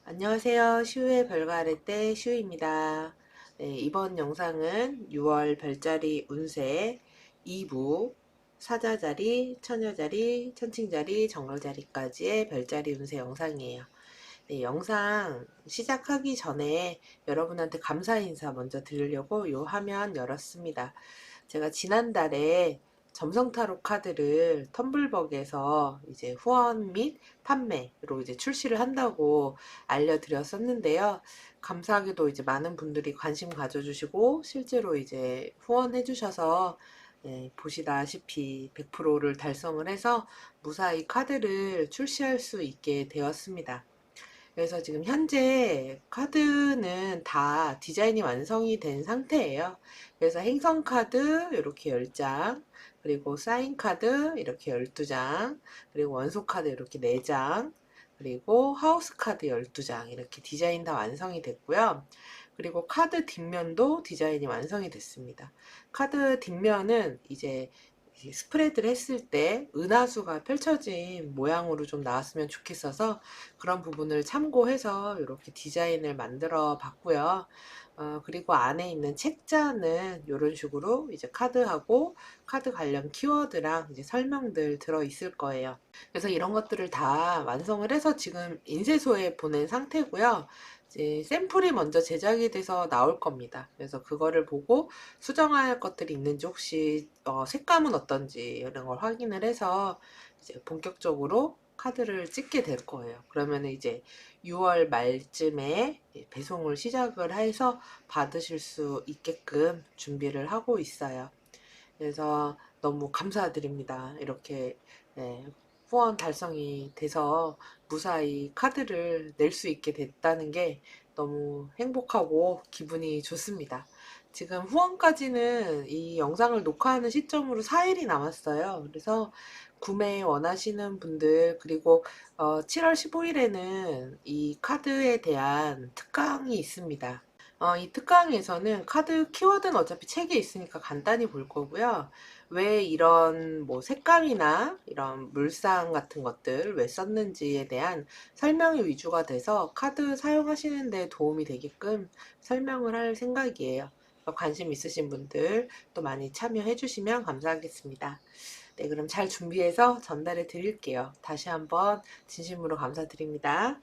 안녕하세요. 슈의 별거 아래 때 슈입니다. 네, 이번 영상은 6월 별자리 운세 2부 사자자리, 처녀자리, 천칭자리, 정월자리까지의 별자리 운세 영상이에요. 네, 영상 시작하기 전에 여러분한테 감사 인사 먼저 드리려고 요 화면 열었습니다. 제가 지난달에 점성타로 카드를 텀블벅에서 이제 후원 및 판매로 이제 출시를 한다고 알려드렸었는데요. 감사하게도 이제 많은 분들이 관심 가져주시고 실제로 이제 후원해 주셔서 보시다시피 100%를 달성을 해서 무사히 카드를 출시할 수 있게 되었습니다. 그래서 지금 현재 카드는 다 디자인이 완성이 된 상태예요. 그래서 행성 카드 이렇게 10장, 그리고 사인 카드 이렇게 12장, 그리고 원소 카드 이렇게 4장, 그리고 하우스 카드 12장 이렇게 디자인 다 완성이 됐고요. 그리고 카드 뒷면도 디자인이 완성이 됐습니다. 카드 뒷면은 이제 스프레드를 했을 때 은하수가 펼쳐진 모양으로 좀 나왔으면 좋겠어서 그런 부분을 참고해서 이렇게 디자인을 만들어 봤고요. 그리고 안에 있는 책자는 이런 식으로 이제 카드하고 카드 관련 키워드랑 이제 설명들 들어 있을 거예요. 그래서 이런 것들을 다 완성을 해서 지금 인쇄소에 보낸 상태고요. 이제 샘플이 먼저 제작이 돼서 나올 겁니다. 그래서 그거를 보고 수정할 것들이 있는지 혹시 색감은 어떤지 이런 걸 확인을 해서 이제 본격적으로 카드를 찍게 될 거예요. 그러면 이제 6월 말쯤에 배송을 시작을 해서 받으실 수 있게끔 준비를 하고 있어요. 그래서 너무 감사드립니다. 이렇게 후원 달성이 돼서 무사히 카드를 낼 수 있게 됐다는 게 너무 행복하고 기분이 좋습니다. 지금 후원까지는 이 영상을 녹화하는 시점으로 4일이 남았어요. 그래서 구매 원하시는 분들 그리고 7월 15일에는 이 카드에 대한 특강이 있습니다. 이 특강에서는 카드 키워드는 어차피 책에 있으니까 간단히 볼 거고요. 왜 이런 뭐 색감이나 이런 물상 같은 것들 왜 썼는지에 대한 설명이 위주가 돼서 카드 사용하시는 데 도움이 되게끔 설명을 할 생각이에요. 관심 있으신 분들 또 많이 참여해 주시면 감사하겠습니다. 네, 그럼 잘 준비해서 전달해 드릴게요. 다시 한번 진심으로 감사드립니다.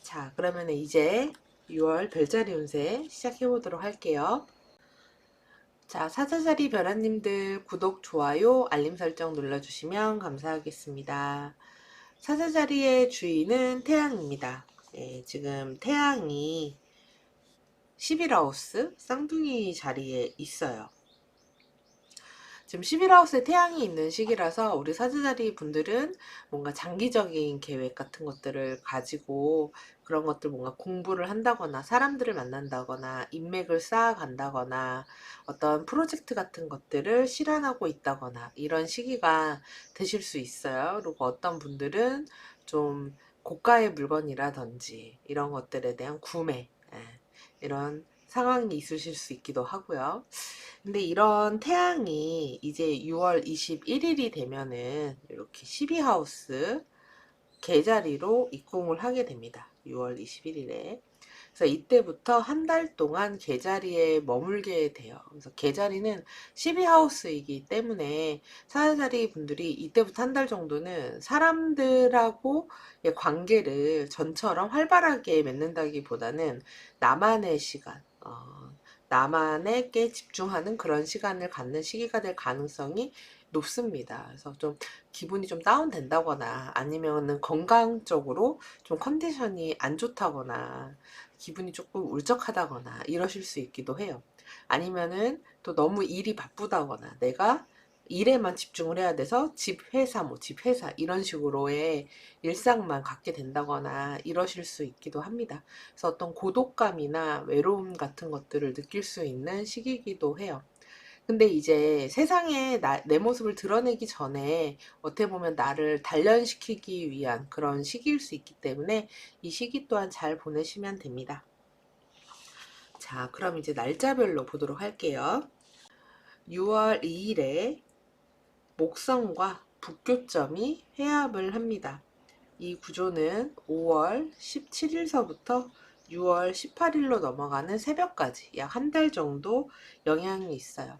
자, 그러면 이제 6월 별자리 운세 시작해 보도록 할게요. 자, 사자자리 별아님들 구독, 좋아요, 알림 설정 눌러주시면 감사하겠습니다. 사자자리의 주인은 태양입니다. 지금 태양이 11하우스 쌍둥이 자리에 있어요. 지금 11하우스에 태양이 있는 시기라서 우리 사주자리 분들은 뭔가 장기적인 계획 같은 것들을 가지고 그런 것들 뭔가 공부를 한다거나 사람들을 만난다거나 인맥을 쌓아간다거나 어떤 프로젝트 같은 것들을 실현하고 있다거나 이런 시기가 되실 수 있어요. 그리고 어떤 분들은 좀 고가의 물건이라든지 이런 것들에 대한 구매, 이런 상황이 있으실 수 있기도 하고요. 근데 이런 태양이 이제 6월 21일이 되면은 이렇게 12하우스 계자리로 입궁을 하게 됩니다. 6월 21일에. 그래서 이때부터 한 달 동안 계자리에 머물게 돼요. 그래서 계자리는 12하우스이기 때문에 사자자리 분들이 이때부터 한 달 정도는 사람들하고 관계를 전처럼 활발하게 맺는다기보다는 나만의 시간, 나만에게 집중하는 그런 시간을 갖는 시기가 될 가능성이 높습니다. 그래서 좀 기분이 좀 다운된다거나 아니면은 건강적으로 좀 컨디션이 안 좋다거나 기분이 조금 울적하다거나 이러실 수 있기도 해요. 아니면은 또 너무 일이 바쁘다거나 내가 일에만 집중을 해야 돼서 집, 회사, 뭐 집, 회사 이런 식으로의 일상만 갖게 된다거나 이러실 수 있기도 합니다. 그래서 어떤 고독감이나 외로움 같은 것들을 느낄 수 있는 시기이기도 해요. 근데 이제 세상에 내 모습을 드러내기 전에 어떻게 보면 나를 단련시키기 위한 그런 시기일 수 있기 때문에 이 시기 또한 잘 보내시면 됩니다. 자, 그럼 이제 날짜별로 보도록 할게요. 6월 2일에 목성과 북교점이 회합을 합니다. 이 구조는 5월 17일서부터 6월 18일로 넘어가는 새벽까지 약 한 달 정도 영향이 있어요.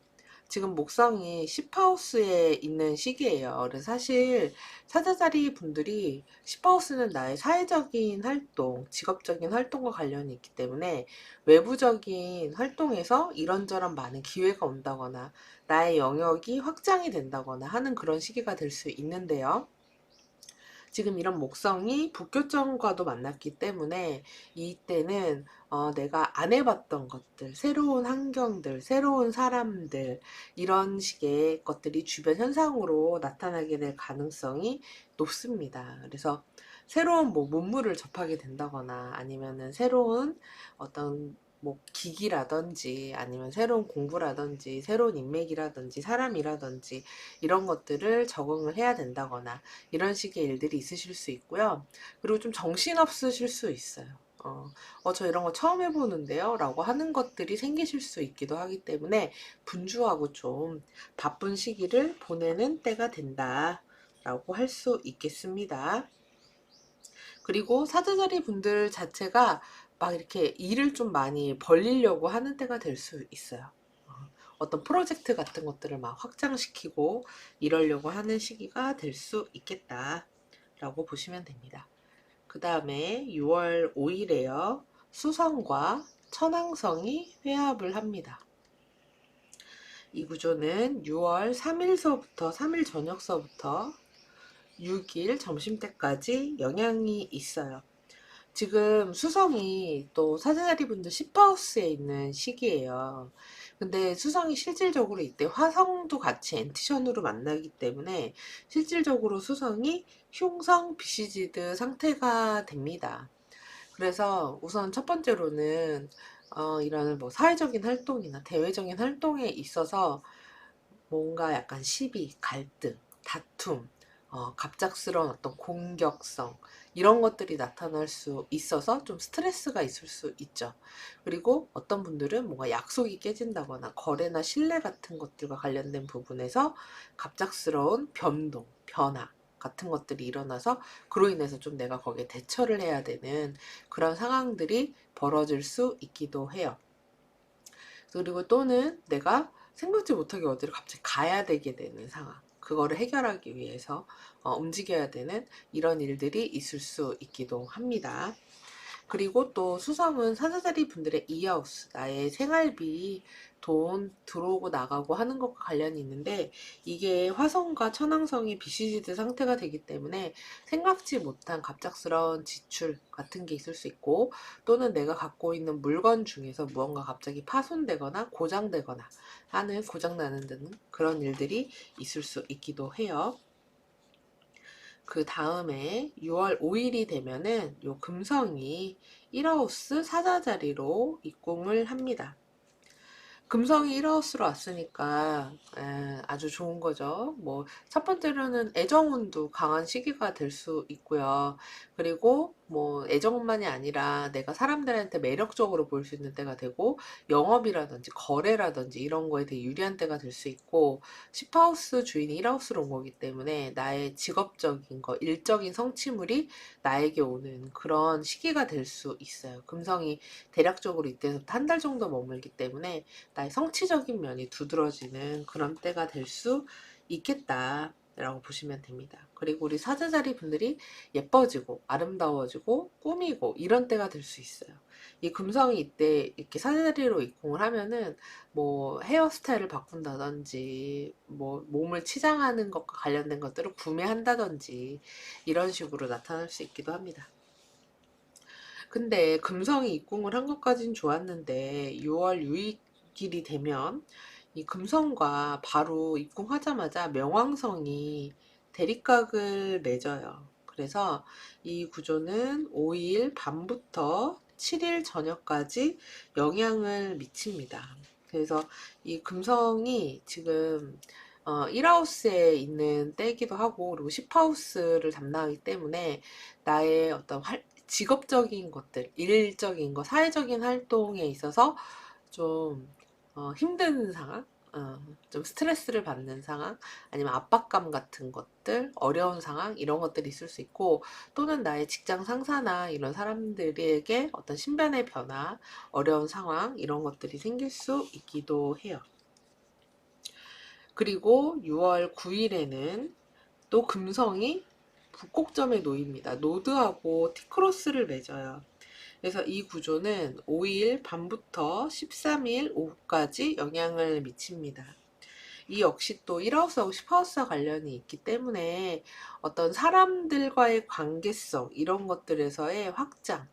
지금 목성이 10하우스에 있는 시기예요. 그래서 사실 사자자리 분들이 10하우스는 나의 사회적인 활동, 직업적인 활동과 관련이 있기 때문에 외부적인 활동에서 이런저런 많은 기회가 온다거나 나의 영역이 확장이 된다거나 하는 그런 시기가 될 수 있는데요. 지금 이런 목성이 북교점과도 만났기 때문에 이때는 내가 안 해봤던 것들, 새로운 환경들, 새로운 사람들, 이런 식의 것들이 주변 현상으로 나타나게 될 가능성이 높습니다. 그래서 새로운 뭐 문물을 접하게 된다거나 아니면은 새로운 어떤 뭐 기기라든지 아니면 새로운 공부라든지 새로운 인맥이라든지 사람이라든지 이런 것들을 적응을 해야 된다거나 이런 식의 일들이 있으실 수 있고요. 그리고 좀 정신없으실 수 있어요. 저 이런 거 처음 해보는데요. 라고 하는 것들이 생기실 수 있기도 하기 때문에 분주하고 좀 바쁜 시기를 보내는 때가 된다. 라고 할 수 있겠습니다. 그리고 사제자리 분들 자체가 막 이렇게 일을 좀 많이 벌리려고 하는 때가 될 수 있어요. 어떤 프로젝트 같은 것들을 막 확장시키고 이러려고 하는 시기가 될 수 있겠다 라고 보시면 됩니다. 그 다음에 6월 5일에요. 수성과 천왕성이 회합을 합니다. 이 구조는 6월 3일서부터 3일 저녁서부터 6일 점심때까지 영향이 있어요. 지금 수성이 또 사제자리 분들 10하우스에 있는 시기예요. 근데 수성이 실질적으로 이때 화성도 같이 엔티션으로 만나기 때문에 실질적으로 수성이 흉성 비시지드 상태가 됩니다. 그래서 우선 첫 번째로는 이런 뭐 사회적인 활동이나 대외적인 활동에 있어서 뭔가 약간 시비, 갈등, 다툼, 갑작스러운 어떤 공격성, 이런 것들이 나타날 수 있어서 좀 스트레스가 있을 수 있죠. 그리고 어떤 분들은 뭔가 약속이 깨진다거나 거래나 신뢰 같은 것들과 관련된 부분에서 갑작스러운 변동, 변화, 같은 것들이 일어나서 그로 인해서 좀 내가 거기에 대처를 해야 되는 그런 상황들이 벌어질 수 있기도 해요. 그리고 또는 내가 생각지 못하게 어디를 갑자기 가야 되게 되는 상황. 그거를 해결하기 위해서 움직여야 되는 이런 일들이 있을 수 있기도 합니다. 그리고 또 수성은 사자자리 분들의 이하우스, 나의 생활비, 돈 들어오고 나가고 하는 것과 관련이 있는데 이게 화성과 천왕성이 비시지드 상태가 되기 때문에 생각지 못한 갑작스러운 지출 같은 게 있을 수 있고 또는 내가 갖고 있는 물건 중에서 무언가 갑자기 파손되거나 고장되거나 하는 고장나는 등 그런 일들이 있을 수 있기도 해요. 그 다음에 6월 5일이 되면은 요 금성이 1하우스 사자자리로 입궁을 합니다. 금성이 1하우스로 왔으니까 아주 좋은 거죠. 뭐 첫 번째로는 애정운도 강한 시기가 될 수 있고요. 그리고 뭐 애정운만이 아니라 내가 사람들한테 매력적으로 보일 수 있는 때가 되고 영업이라든지 거래라든지 이런 거에 되게 유리한 때가 될 수 있고 10하우스 주인이 1하우스로 온 거기 때문에 나의 직업적인 거, 일적인 성취물이 나에게 오는 그런 시기가 될 수 있어요. 금성이 대략적으로 이때부터 한 달 정도 머물기 때문에 나의 성취적인 면이 두드러지는 그런 때가 될 수 있겠다 라고 보시면 됩니다. 그리고 우리 사제자리 분들이 예뻐지고 아름다워지고 꾸미고 이런 때가 될 수 있어요. 이 금성이 이때 이렇게 사제자리로 입궁을 하면은 뭐 헤어스타일을 바꾼다든지 뭐 몸을 치장하는 것과 관련된 것들을 구매한다든지 이런 식으로 나타날 수 있기도 합니다. 근데 금성이 입궁을 한 것까진 좋았는데 6월 6일이 되면 이 금성과 바로 입궁하자마자 명왕성이 대립각을 맺어요. 그래서 이 구조는 5일 밤부터 7일 저녁까지 영향을 미칩니다. 그래서 이 금성이 지금 1하우스에 있는 때이기도 하고 그리고 10하우스를 담당하기 때문에 나의 어떤 직업적인 것들, 일적인 거, 사회적인 활동에 있어서 좀 힘든 상황, 좀 스트레스를 받는 상황, 아니면 압박감 같은 것들, 어려운 상황, 이런 것들이 있을 수 있고, 또는 나의 직장 상사나 이런 사람들에게 어떤 신변의 변화, 어려운 상황, 이런 것들이 생길 수 있기도 해요. 그리고 6월 9일에는 또 금성이 북곡점에 놓입니다. 노드하고 티크로스를 맺어요. 그래서 이 구조는 5일 밤부터 13일 오후까지 영향을 미칩니다. 이 역시 또 1하우스하고 10하우스와 관련이 있기 때문에 어떤 사람들과의 관계성, 이런 것들에서의 확장,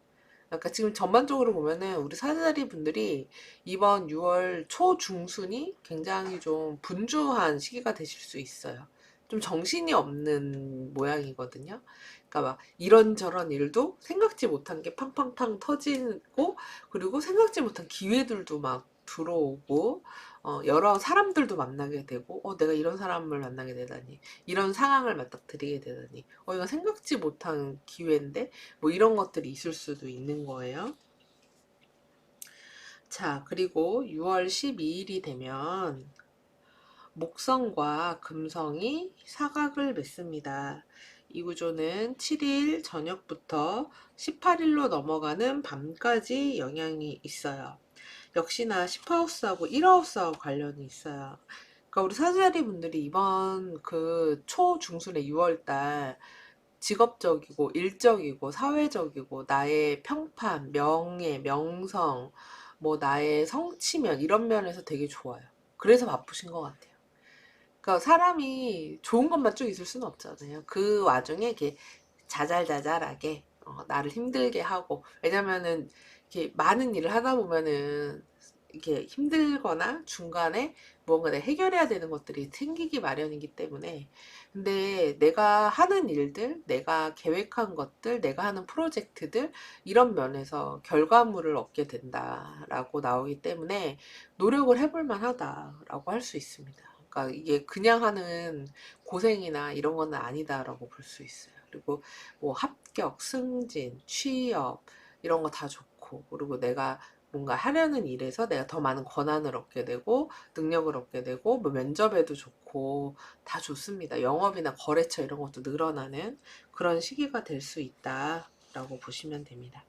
그러니까 지금 전반적으로 보면은 우리 사자자리 분들이 이번 6월 초중순이 굉장히 좀 분주한 시기가 되실 수 있어요. 좀 정신이 없는 모양이거든요. 그러니까 막 이런저런 일도 생각지 못한 게 팡팡팡 터지고, 그리고 생각지 못한 기회들도 막 들어오고, 여러 사람들도 만나게 되고, 내가 이런 사람을 만나게 되다니, 이런 상황을 맞닥뜨리게 되다니, 이거 생각지 못한 기회인데, 뭐 이런 것들이 있을 수도 있는 거예요. 자, 그리고 6월 12일이 되면 목성과 금성이 사각을 맺습니다. 이 구조는 7일 저녁부터 18일로 넘어가는 밤까지 영향이 있어요. 역시나 10하우스하고 1하우스하고 관련이 있어요. 그러니까 우리 사주자리 분들이 이번 그 초중순의 6월달 직업적이고 일적이고 사회적이고 나의 평판, 명예, 명성, 뭐 나의 성취면, 이런 면에서 되게 좋아요. 그래서 바쁘신 것 같아요. 그러니까 사람이 좋은 것만 쭉 있을 수는 없잖아요. 그 와중에 이렇게 자잘자잘하게 나를 힘들게 하고, 왜냐면은 이렇게 많은 일을 하다 보면은 이렇게 힘들거나 중간에 무언가 내가 해결해야 되는 것들이 생기기 마련이기 때문에, 근데 내가 하는 일들, 내가 계획한 것들, 내가 하는 프로젝트들, 이런 면에서 결과물을 얻게 된다라고 나오기 때문에 노력을 해볼 만하다라고 할 수 있습니다. 그러니까 이게 그냥 하는 고생이나 이런 건 아니다라고 볼 수 있어요. 그리고 뭐 합격, 승진, 취업, 이런 거 다 좋고, 그리고 내가 뭔가 하려는 일에서 내가 더 많은 권한을 얻게 되고, 능력을 얻게 되고, 뭐 면접에도 좋고, 다 좋습니다. 영업이나 거래처 이런 것도 늘어나는 그런 시기가 될 수 있다라고 보시면 됩니다.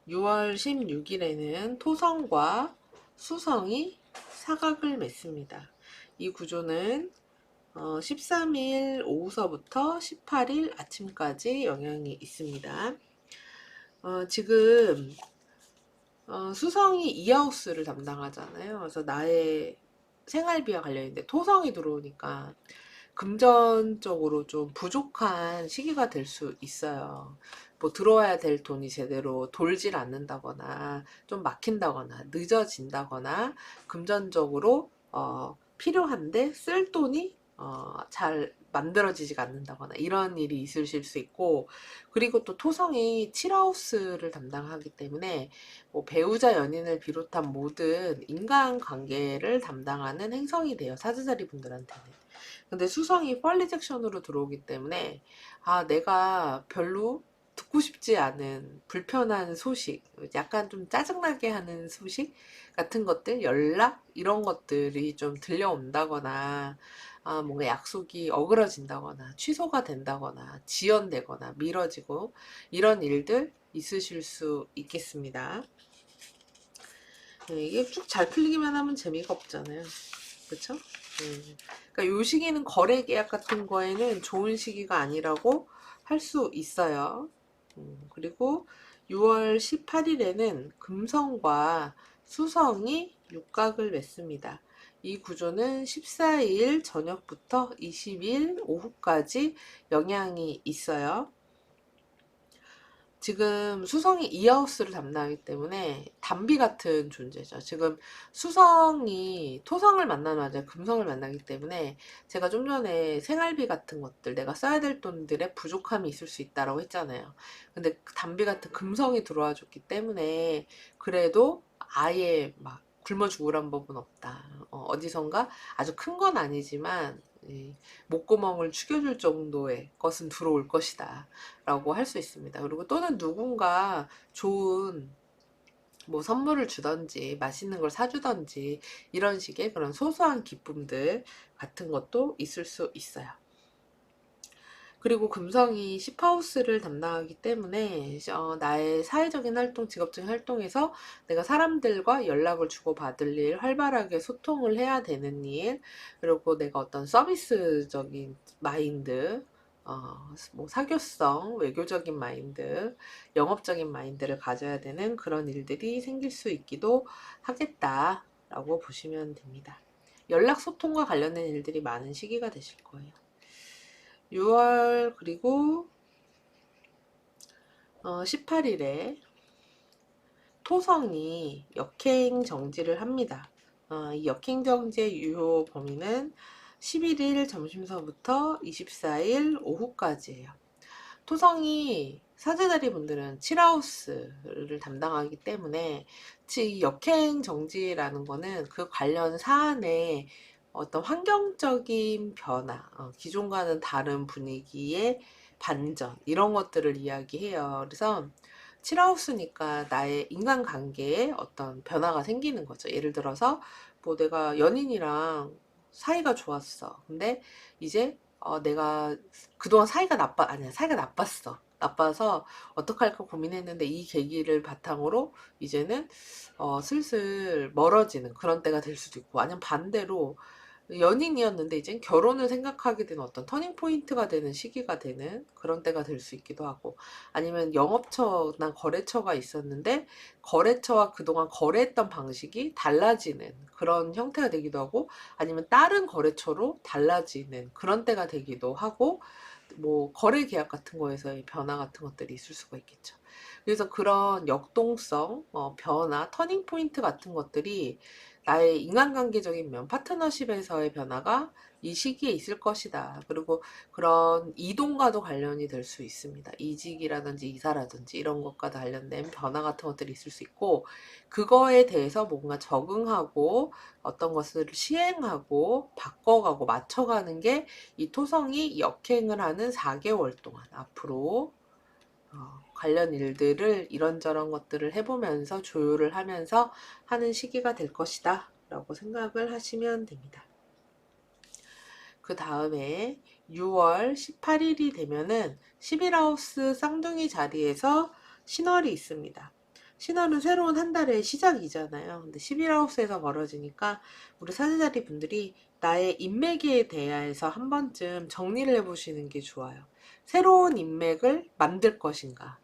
6월 16일에는 토성과 수성이 사각을 맺습니다. 이 구조는 13일 오후서부터 18일 아침까지 영향이 있습니다. 지금 수성이 이하우스를 담당하잖아요. 그래서 나의 생활비와 관련인데 토성이 들어오니까 금전적으로 좀 부족한 시기가 될 수 있어요. 뭐 들어와야 될 돈이 제대로 돌질 않는다거나 좀 막힌다거나 늦어진다거나, 금전적으로 필요한데 쓸 돈이 잘 만들어지지가 않는다거나, 이런 일이 있으실 수 있고, 그리고 또 토성이 7하우스를 담당하기 때문에 뭐 배우자 연인을 비롯한 모든 인간관계를 담당하는 행성이 돼요, 사주자리 분들한테는. 근데 수성이 펄리 섹션으로 들어오기 때문에 내가 별로 듣고 싶지 않은 불편한 소식, 약간 좀 짜증나게 하는 소식 같은 것들, 연락, 이런 것들이 좀 들려온다거나, 뭔가 약속이 어그러진다거나 취소가 된다거나 지연되거나 미뤄지고, 이런 일들 있으실 수 있겠습니다. 이게 쭉 잘 풀리기만 하면 재미가 없잖아요. 그쵸? 그러니까 요 시기는 거래 계약 같은 거에는 좋은 시기가 아니라고 할 수 있어요. 그리고 6월 18일에는 금성과 수성이 육각을 맺습니다. 이 구조는 14일 저녁부터 20일 오후까지 영향이 있어요. 지금 수성이 이하우스를 담당하기 때문에 담비 같은 존재죠. 지금 수성이 토성을 만나자마자 금성을 만나기 때문에, 제가 좀 전에 생활비 같은 것들, 내가 써야 될 돈들의 부족함이 있을 수 있다라고 했잖아요. 근데 그 담비 같은 금성이 들어와 줬기 때문에 그래도 아예 막 굶어 죽으란 법은 없다. 어디선가 아주 큰 건 아니지만 목구멍을 축여줄 정도의 것은 들어올 것이다 라고 할 수 있습니다. 그리고 또는 누군가 좋은 뭐 선물을 주던지 맛있는 걸 사주던지 이런 식의 그런 소소한 기쁨들 같은 것도 있을 수 있어요. 그리고 금성이 10하우스를 담당하기 때문에 나의 사회적인 활동, 직업적인 활동에서 내가 사람들과 연락을 주고받을 일, 활발하게 소통을 해야 되는 일, 그리고 내가 어떤 서비스적인 마인드, 뭐 사교성, 외교적인 마인드, 영업적인 마인드를 가져야 되는 그런 일들이 생길 수 있기도 하겠다라고 보시면 됩니다. 연락 소통과 관련된 일들이 많은 시기가 되실 거예요. 6월 그리고 18일에 토성이 역행 정지를 합니다. 이 역행 정지의 유효 범위는 11일 점심서부터 24일 오후까지예요. 토성이 사제자리 분들은 7하우스를 담당하기 때문에 이 역행 정지라는 거는 그 관련 사안에 어떤 환경적인 변화, 기존과는 다른 분위기의 반전 이런 것들을 이야기해요. 그래서 7하우스니까 나의 인간관계에 어떤 변화가 생기는 거죠. 예를 들어서 뭐 내가 연인이랑 사이가 좋았어. 근데 이제 내가 그동안 사이가 나빴어. 나빠서 어떡할까 고민했는데 이 계기를 바탕으로 이제는 슬슬 멀어지는 그런 때가 될 수도 있고, 아니면 반대로 연인이었는데 이젠 결혼을 생각하게 되는 어떤 터닝 포인트가 되는 시기가 되는 그런 때가 될 수 있기도 하고, 아니면 영업처나 거래처가 있었는데 거래처와 그동안 거래했던 방식이 달라지는 그런 형태가 되기도 하고, 아니면 다른 거래처로 달라지는 그런 때가 되기도 하고, 뭐 거래 계약 같은 거에서의 변화 같은 것들이 있을 수가 있겠죠. 그래서 그런 역동성, 변화, 터닝 포인트 같은 것들이 나의 인간관계적인 면, 파트너십에서의 변화가 이 시기에 있을 것이다. 그리고 그런 이동과도 관련이 될 수 있습니다. 이직이라든지 이사라든지 이런 것과 관련된 변화 같은 것들이 있을 수 있고, 그거에 대해서 뭔가 적응하고 어떤 것을 시행하고 바꿔가고 맞춰가는 게 이 토성이 역행을 하는 4개월 동안 앞으로 관련 일들을 이런저런 것들을 해보면서 조율을 하면서 하는 시기가 될 것이다 라고 생각을 하시면 됩니다. 그 다음에 6월 18일이 되면은 11하우스 쌍둥이 자리에서 신월이 있습니다. 신월은 새로운 한 달의 시작이잖아요. 근데 11하우스에서 벌어지니까 우리 사제자리 분들이 나의 인맥에 대해서 한 번쯤 정리를 해보시는 게 좋아요. 새로운 인맥을 만들 것인가.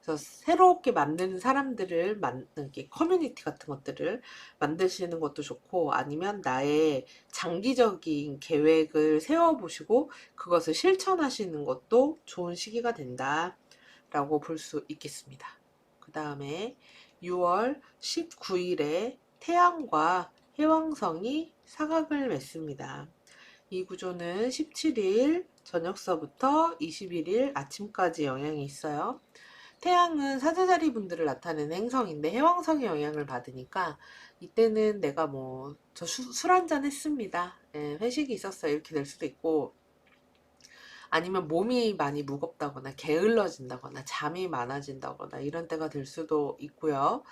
그래서 새롭게 만드는 사람들을 이렇게 커뮤니티 같은 것들을 만드시는 것도 좋고, 아니면 나의 장기적인 계획을 세워보시고 그것을 실천하시는 것도 좋은 시기가 된다라고 볼 수 있겠습니다. 그 다음에 6월 19일에 태양과 해왕성이 사각을 맺습니다. 이 구조는 17일 저녁서부터 21일 아침까지 영향이 있어요. 태양은 사제자리 분들을 나타내는 행성인데 해왕성의 영향을 받으니까 이때는 내가 뭐 저 술 한잔 했습니다. 예, 회식이 있었어요. 이렇게 될 수도 있고, 아니면 몸이 많이 무겁다거나 게을러진다거나 잠이 많아진다거나 이런 때가 될 수도 있고요.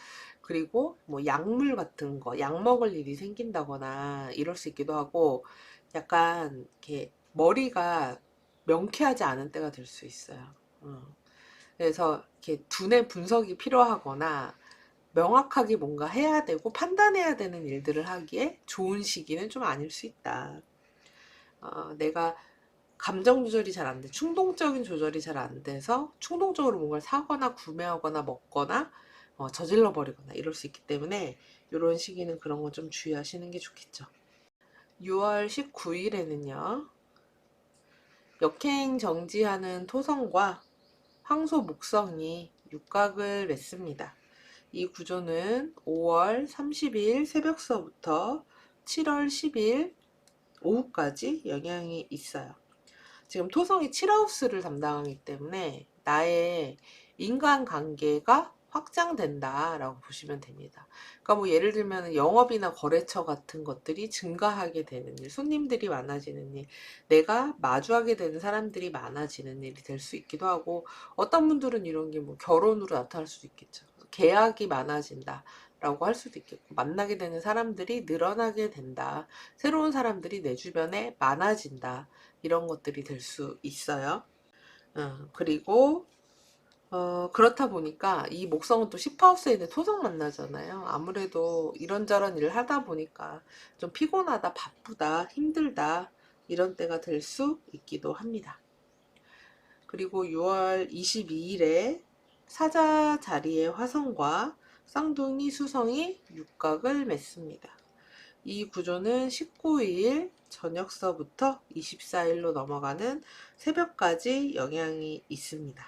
그리고 뭐 약물 같은 거, 약 먹을 일이 생긴다거나 이럴 수 있기도 하고, 약간 이렇게 머리가 명쾌하지 않은 때가 될 수 있어요. 그래서 이렇게 두뇌 분석이 필요하거나 명확하게 뭔가 해야 되고 판단해야 되는 일들을 하기에 좋은 시기는 좀 아닐 수 있다. 내가 감정 조절이 잘 안 돼. 충동적인 조절이 잘 안 돼서 충동적으로 뭔가를 사거나 구매하거나 먹거나 저질러 버리거나 이럴 수 있기 때문에 이런 시기는 그런 거 좀 주의하시는 게 좋겠죠. 6월 19일에는요. 역행 정지하는 토성과 황소 목성이 육각을 맺습니다. 이 구조는 5월 30일 새벽서부터 7월 10일 오후까지 영향이 있어요. 지금 토성이 7하우스를 담당하기 때문에 나의 인간관계가 확장된다라고 보시면 됩니다. 그러니까 뭐 예를 들면 영업이나 거래처 같은 것들이 증가하게 되는 일, 손님들이 많아지는 일, 내가 마주하게 되는 사람들이 많아지는 일이 될 수 있기도 하고, 어떤 분들은 이런 게 뭐 결혼으로 나타날 수도 있겠죠. 계약이 많아진다 라고 할 수도 있겠고, 만나게 되는 사람들이 늘어나게 된다, 새로운 사람들이 내 주변에 많아진다, 이런 것들이 될 수 있어요. 그리고 그렇다 보니까 이 목성은 또 10하우스에 있는 토성 만나잖아요. 아무래도 이런저런 일을 하다 보니까 좀 피곤하다, 바쁘다, 힘들다, 이런 때가 될 수 있기도 합니다. 그리고 6월 22일에 사자 자리의 화성과 쌍둥이 수성이 육각을 맺습니다. 이 구조는 19일 저녁서부터 24일로 넘어가는 새벽까지 영향이 있습니다.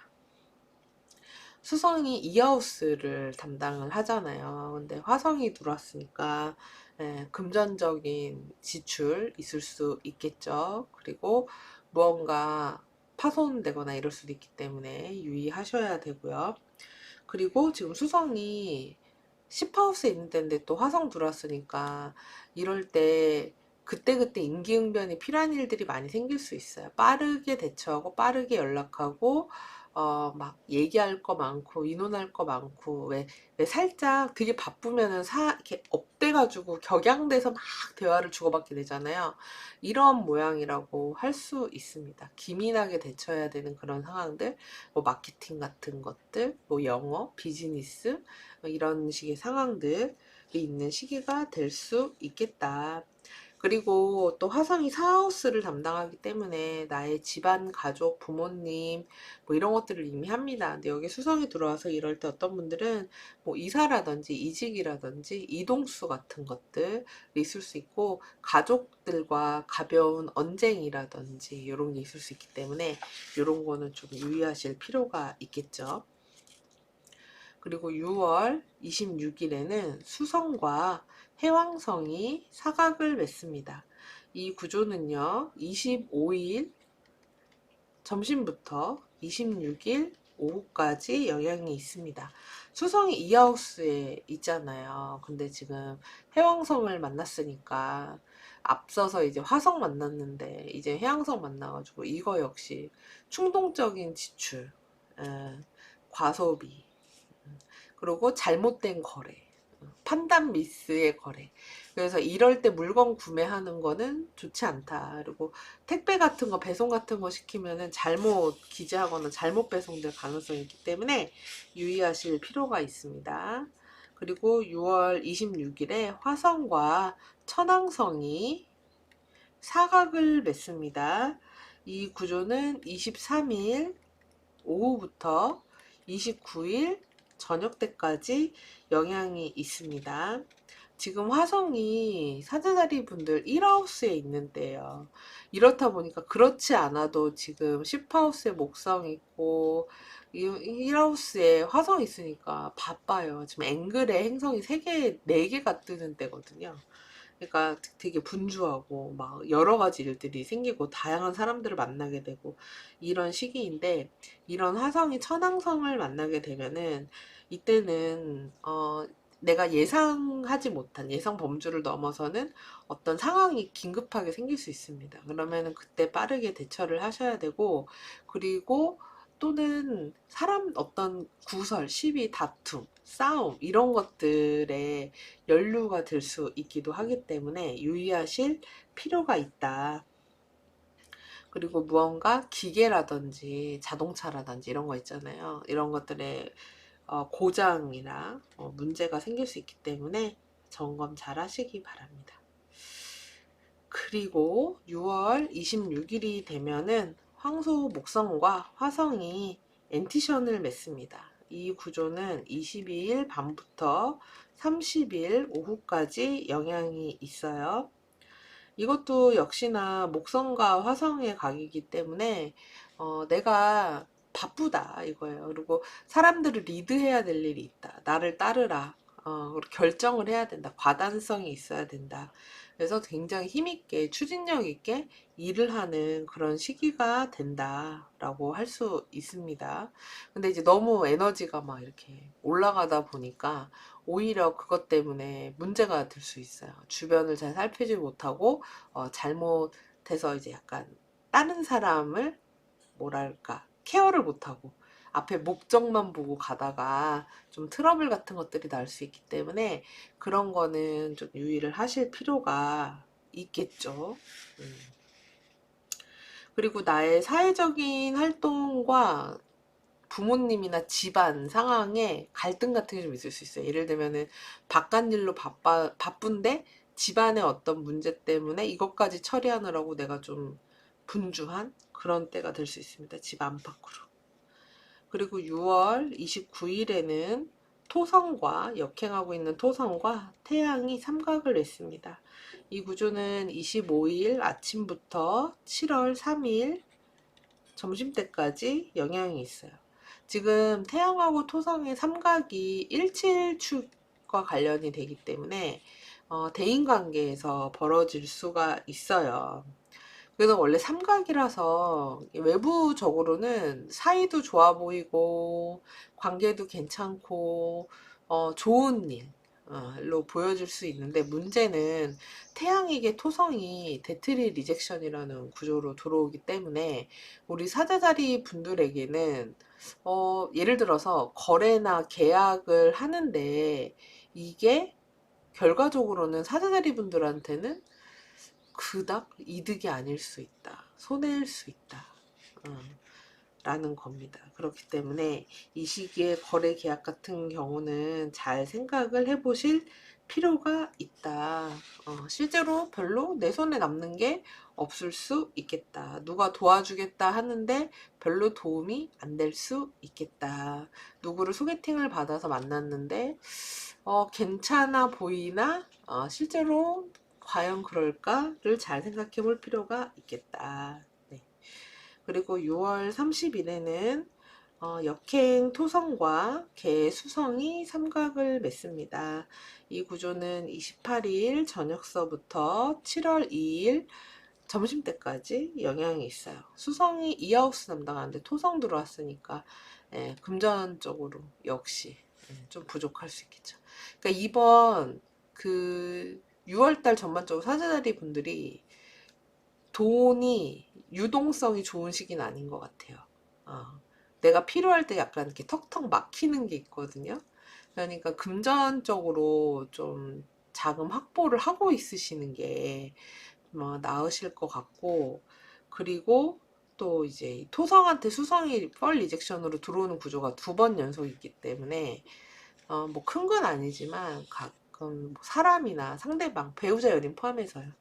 수성이 이하우스를 담당을 하잖아요. 근데 화성이 들어왔으니까 금전적인 지출 있을 수 있겠죠. 그리고 무언가 파손되거나 이럴 수도 있기 때문에 유의하셔야 되고요. 그리고 지금 수성이 10하우스에 있는 때인데 또 화성 들어왔으니까 이럴 때 그때그때 임기응변이 필요한 일들이 많이 생길 수 있어요. 빠르게 대처하고 빠르게 연락하고 막 얘기할 거 많고 의논할 거 많고, 왜 살짝 되게 바쁘면은 이렇게 업돼가지고 격양돼서 막 대화를 주고받게 되잖아요. 이런 모양이라고 할 수 있습니다. 기민하게 대처해야 되는 그런 상황들, 뭐 마케팅 같은 것들, 뭐 영어, 비즈니스, 이런 식의 상황들이 있는 시기가 될 수 있겠다. 그리고 또 화성이 사하우스를 담당하기 때문에 나의 집안, 가족, 부모님 뭐 이런 것들을 의미합니다. 근데 여기 수성이 들어와서 이럴 때 어떤 분들은 뭐 이사라든지 이직이라든지 이동수 같은 것들이 있을 수 있고, 가족들과 가벼운 언쟁이라든지 이런 게 있을 수 있기 때문에 이런 거는 좀 유의하실 필요가 있겠죠. 그리고 6월 26일에는 수성과 해왕성이 사각을 맺습니다. 이 구조는요, 25일 점심부터 26일 오후까지 영향이 있습니다. 수성이 이하우스에 있잖아요. 근데 지금 해왕성을 만났으니까 앞서서 이제 화성 만났는데 이제 해왕성 만나가지고 이거 역시 충동적인 지출, 과소비, 그리고 잘못된 거래, 판단 미스의 거래. 그래서 이럴 때 물건 구매하는 거는 좋지 않다. 그리고 택배 같은 거, 배송 같은 거 시키면은 잘못 기재하거나 잘못 배송될 가능성이 있기 때문에 유의하실 필요가 있습니다. 그리고 6월 26일에 화성과 천왕성이 사각을 맺습니다. 이 구조는 23일 오후부터 29일 저녁 때까지 영향이 있습니다. 지금 화성이 사자자리 분들 1하우스에 있는데요. 이렇다 보니까 그렇지 않아도 지금 10하우스에 목성 있고 1하우스에 화성 있으니까 바빠요. 지금 앵글에 행성이 3개, 4개가 뜨는 때거든요. 그러니까 되게 분주하고 막 여러 가지 일들이 생기고 다양한 사람들을 만나게 되고 이런 시기인데, 이런 화성이 천왕성을 만나게 되면은 이때는 내가 예상하지 못한 예상 범주를 넘어서는 어떤 상황이 긴급하게 생길 수 있습니다. 그러면은 그때 빠르게 대처를 하셔야 되고, 그리고 또는 사람 어떤 구설, 시비, 다툼, 싸움 이런 것들에 연루가 될 수 있기도 하기 때문에 유의하실 필요가 있다. 그리고 무언가 기계라든지 자동차라든지 이런 거 있잖아요. 이런 것들에 고장이나 문제가 생길 수 있기 때문에 점검 잘 하시기 바랍니다. 그리고 6월 26일이 되면은 황소 목성과 화성이 엔티션을 맺습니다. 이 구조는 22일 밤부터 30일 오후까지 영향이 있어요. 이것도 역시나 목성과 화성의 각이기 때문에 내가 바쁘다 이거예요. 그리고 사람들을 리드해야 될 일이 있다. 나를 따르라. 그리고 결정을 해야 된다. 과단성이 있어야 된다. 그래서 굉장히 힘있게 추진력 있게 일을 하는 그런 시기가 된다라고 할 수 있습니다. 근데 이제 너무 에너지가 막 이렇게 올라가다 보니까 오히려 그것 때문에 문제가 될 수 있어요. 주변을 잘 살피지 못하고 잘못해서 이제 약간 다른 사람을 뭐랄까 케어를 못하고 앞에 목적만 보고 가다가 좀 트러블 같은 것들이 날 수 있기 때문에 그런 거는 좀 유의를 하실 필요가 있겠죠. 그리고 나의 사회적인 활동과 부모님이나 집안 상황에 갈등 같은 게 좀 있을 수 있어요. 예를 들면은 바깥일로 바쁜데 집안의 어떤 문제 때문에 이것까지 처리하느라고 내가 좀 분주한 그런 때가 될 수 있습니다. 집 안팎으로. 그리고 6월 29일에는 토성과 역행하고 있는 토성과 태양이 삼각을 냈습니다. 이 구조는 25일 아침부터 7월 3일 점심때까지 영향이 있어요. 지금 태양하고 토성의 삼각이 일칠축과 관련이 되기 때문에 대인관계에서 벌어질 수가 있어요. 그래서 원래 삼각이라서 외부적으로는 사이도 좋아 보이고 관계도 괜찮고 좋은 일로 보여질 수 있는데 문제는 태양에게 토성이 데트리 리젝션이라는 구조로 들어오기 때문에 우리 사자자리 분들에게는 예를 들어서 거래나 계약을 하는데 이게 결과적으로는 사자자리 분들한테는 그닥 이득이 아닐 수 있다. 손해일 수 있다. 라는 겁니다. 그렇기 때문에 이 시기에 거래 계약 같은 경우는 잘 생각을 해보실 필요가 있다. 실제로 별로 내 손에 남는 게 없을 수 있겠다. 누가 도와주겠다 하는데 별로 도움이 안 될 수 있겠다. 누구를 소개팅을 받아서 만났는데 괜찮아 보이나 실제로 과연 그럴까를 잘 생각해 볼 필요가 있겠다. 네. 그리고 6월 30일에는 역행 토성과 개 수성이 삼각을 맺습니다. 이 구조는 28일 저녁서부터 7월 2일 점심때까지 영향이 있어요. 수성이 이하우스 담당하는데 토성 들어왔으니까 금전적으로 역시 좀 부족할 수 있겠죠. 그러니까 이번 그 6월달 전반적으로 사제자리 분들이 돈이 유동성이 좋은 시기는 아닌 것 같아요. 내가 필요할 때 약간 이렇게 턱턱 막히는 게 있거든요. 그러니까 금전적으로 좀 자금 확보를 하고 있으시는 게 나으실 것 같고, 그리고 또 이제 토성한테 수성이 펄 리젝션으로 들어오는 구조가 2번 연속 있기 때문에 뭐 큰 건 아니지만 가끔 뭐 사람이나 상대방, 배우자 연인 포함해서요.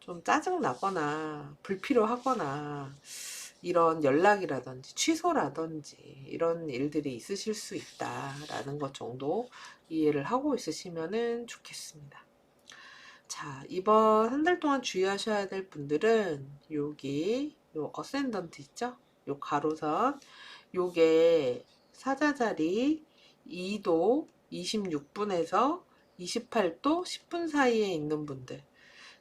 좀 짜증 나거나 불필요하거나 이런 연락이라든지 취소라든지 이런 일들이 있으실 수 있다라는 것 정도 이해를 하고 있으시면 좋겠습니다. 자, 이번 한 달 동안 주의하셔야 될 분들은 여기 요 어센던트 있죠? 요 가로선 요게 사자자리 2도 26분에서 28도 10분 사이에 있는 분들,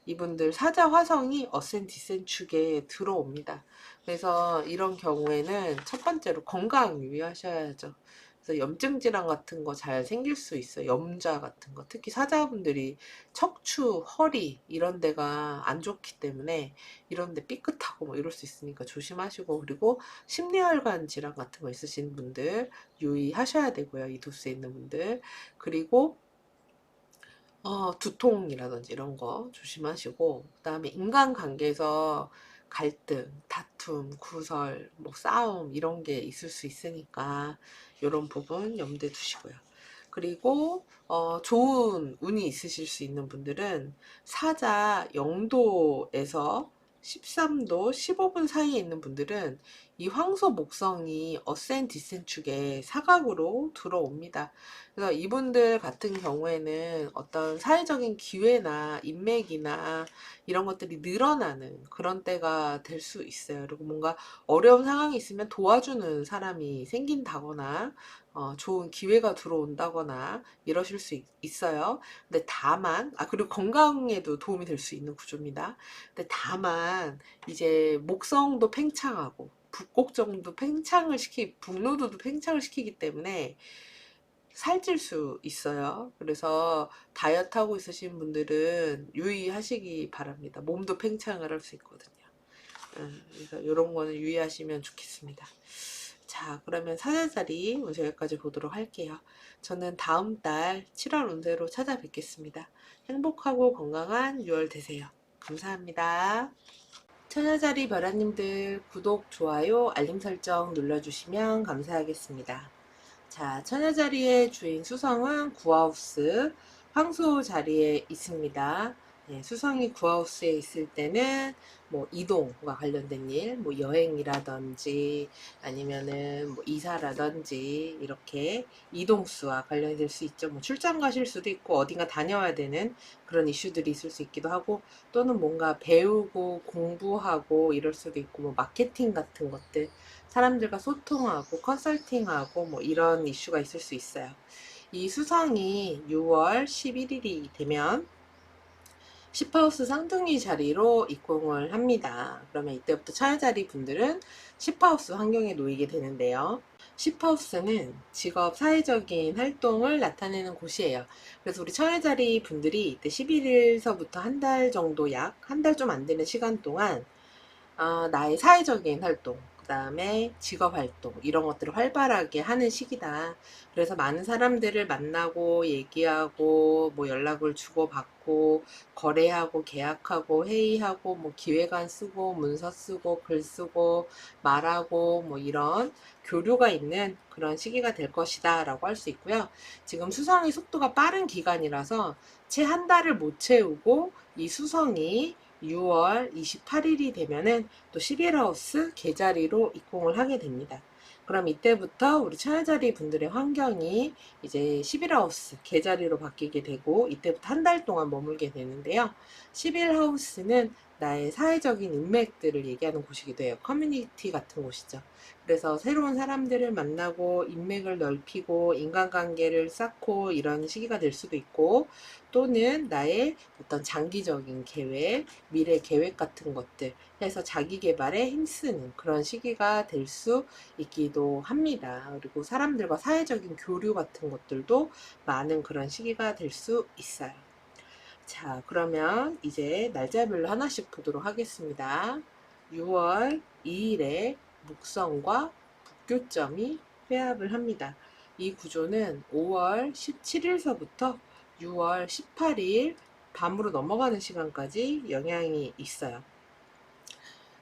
이분들 사자 화성이 어센 디센 축에 들어옵니다. 그래서 이런 경우에는 첫 번째로 건강 유의하셔야죠. 그래서 염증 질환 같은 거 잘 생길 수 있어요. 염좌 같은 거. 특히 사자분들이 척추, 허리 이런 데가 안 좋기 때문에 이런 데 삐끗하고 뭐 이럴 수 있으니까 조심하시고, 그리고 심리혈관 질환 같은 거 있으신 분들 유의하셔야 되고요. 이 도수에 있는 분들. 그리고 두통이라든지 이런 거 조심하시고, 그 다음에 인간관계에서 갈등, 다툼, 구설, 뭐 싸움 이런 게 있을 수 있으니까 이런 부분 염두에 두시고요. 그리고 좋은 운이 있으실 수 있는 분들은 사자 0도에서 13도 15분 사이에 있는 분들은 이 황소 목성이 어센 디센 축에 사각으로 들어옵니다. 그래서 이분들 같은 경우에는 어떤 사회적인 기회나 인맥이나 이런 것들이 늘어나는 그런 때가 될 수 있어요. 그리고 뭔가 어려운 상황이 있으면 도와주는 사람이 생긴다거나 좋은 기회가 들어온다거나 이러실 수 있어요. 근데 다만, 그리고 건강에도 도움이 될 수 있는 구조입니다. 근데 다만, 이제 목성도 팽창하고, 북곡정도 북노도도 팽창을 시키기 때문에 살찔 수 있어요. 그래서 다이어트 하고 있으신 분들은 유의하시기 바랍니다. 몸도 팽창을 할 수 있거든요. 그래서 이런 거는 유의하시면 좋겠습니다. 자, 그러면 사자자리 운세 여기까지 보도록 할게요. 저는 다음 달 7월 운세로 찾아뵙겠습니다. 행복하고 건강한 6월 되세요. 감사합니다. 천여자리 별아님들 구독, 좋아요, 알림 설정 눌러주시면 감사하겠습니다. 자, 천여자리의 주인 수성은 구하우스 황소 자리에 있습니다. 네, 수성이 구하우스에 있을 때는 뭐 이동과 관련된 일, 뭐 여행이라든지 아니면은 뭐 이사라든지 이렇게 이동수와 관련될 수 있죠. 뭐 출장 가실 수도 있고 어딘가 다녀와야 되는 그런 이슈들이 있을 수 있기도 하고 또는 뭔가 배우고 공부하고 이럴 수도 있고 뭐 마케팅 같은 것들 사람들과 소통하고 컨설팅하고 뭐 이런 이슈가 있을 수 있어요. 이 수성이 6월 11일이 되면 10하우스 쌍둥이 자리로 입궁을 합니다. 그러면 이때부터 차여자리 분들은 10하우스 환경에 놓이게 되는데요. 10하우스는 직업, 사회적인 활동을 나타내는 곳이에요. 그래서 우리 차여자리 분들이 이때 11일서부터 한 달 정도 약 한 달 좀 안 되는 시간 동안 나의 사회적인 활동, 그 다음에 직업 활동, 이런 것들을 활발하게 하는 시기다. 그래서 많은 사람들을 만나고, 얘기하고, 뭐 연락을 주고받고, 거래하고, 계약하고, 회의하고, 뭐 기획안 쓰고, 문서 쓰고, 글 쓰고, 말하고, 뭐 이런 교류가 있는 그런 시기가 될 것이다. 라고 할 수 있고요. 지금 수성의 속도가 빠른 기간이라서 채 한 달을 못 채우고, 이 수성이 6월 28일이 되면은 또 11하우스 계자리로 입궁을 하게 됩니다. 그럼 이때부터 우리 천여자리 분들의 환경이 이제 11하우스 계자리로 바뀌게 되고 이때부터 한 달 동안 머물게 되는데요. 11하우스는 나의 사회적인 인맥들을 얘기하는 곳이기도 해요. 커뮤니티 같은 곳이죠. 그래서 새로운 사람들을 만나고 인맥을 넓히고 인간관계를 쌓고 이런 시기가 될 수도 있고 또는 나의 어떤 장기적인 계획, 미래 계획 같은 것들 해서 자기 개발에 힘쓰는 그런 시기가 될 수 있기도 합니다. 그리고 사람들과 사회적인 교류 같은 것들도 많은 그런 시기가 될 수 있어요. 자, 그러면 이제 날짜별로 하나씩 보도록 하겠습니다. 6월 2일에 목성과 북교점이 회합을 합니다. 이 구조는 5월 17일서부터 6월 18일 밤으로 넘어가는 시간까지 영향이 있어요.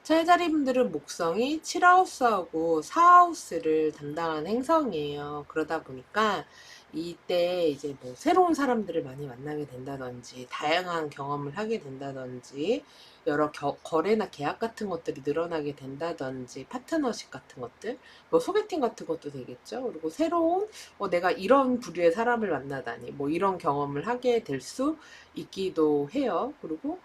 차자리 분들은 목성이 7하우스하고 4하우스를 담당하는 행성이에요. 그러다 보니까 이때 이제 뭐 새로운 사람들을 많이 만나게 된다든지 다양한 경험을 하게 된다든지 여러 거래나 계약 같은 것들이 늘어나게 된다든지 파트너십 같은 것들 뭐 소개팅 같은 것도 되겠죠. 그리고 새로운 내가 이런 부류의 사람을 만나다니 뭐 이런 경험을 하게 될 수 있기도 해요. 그리고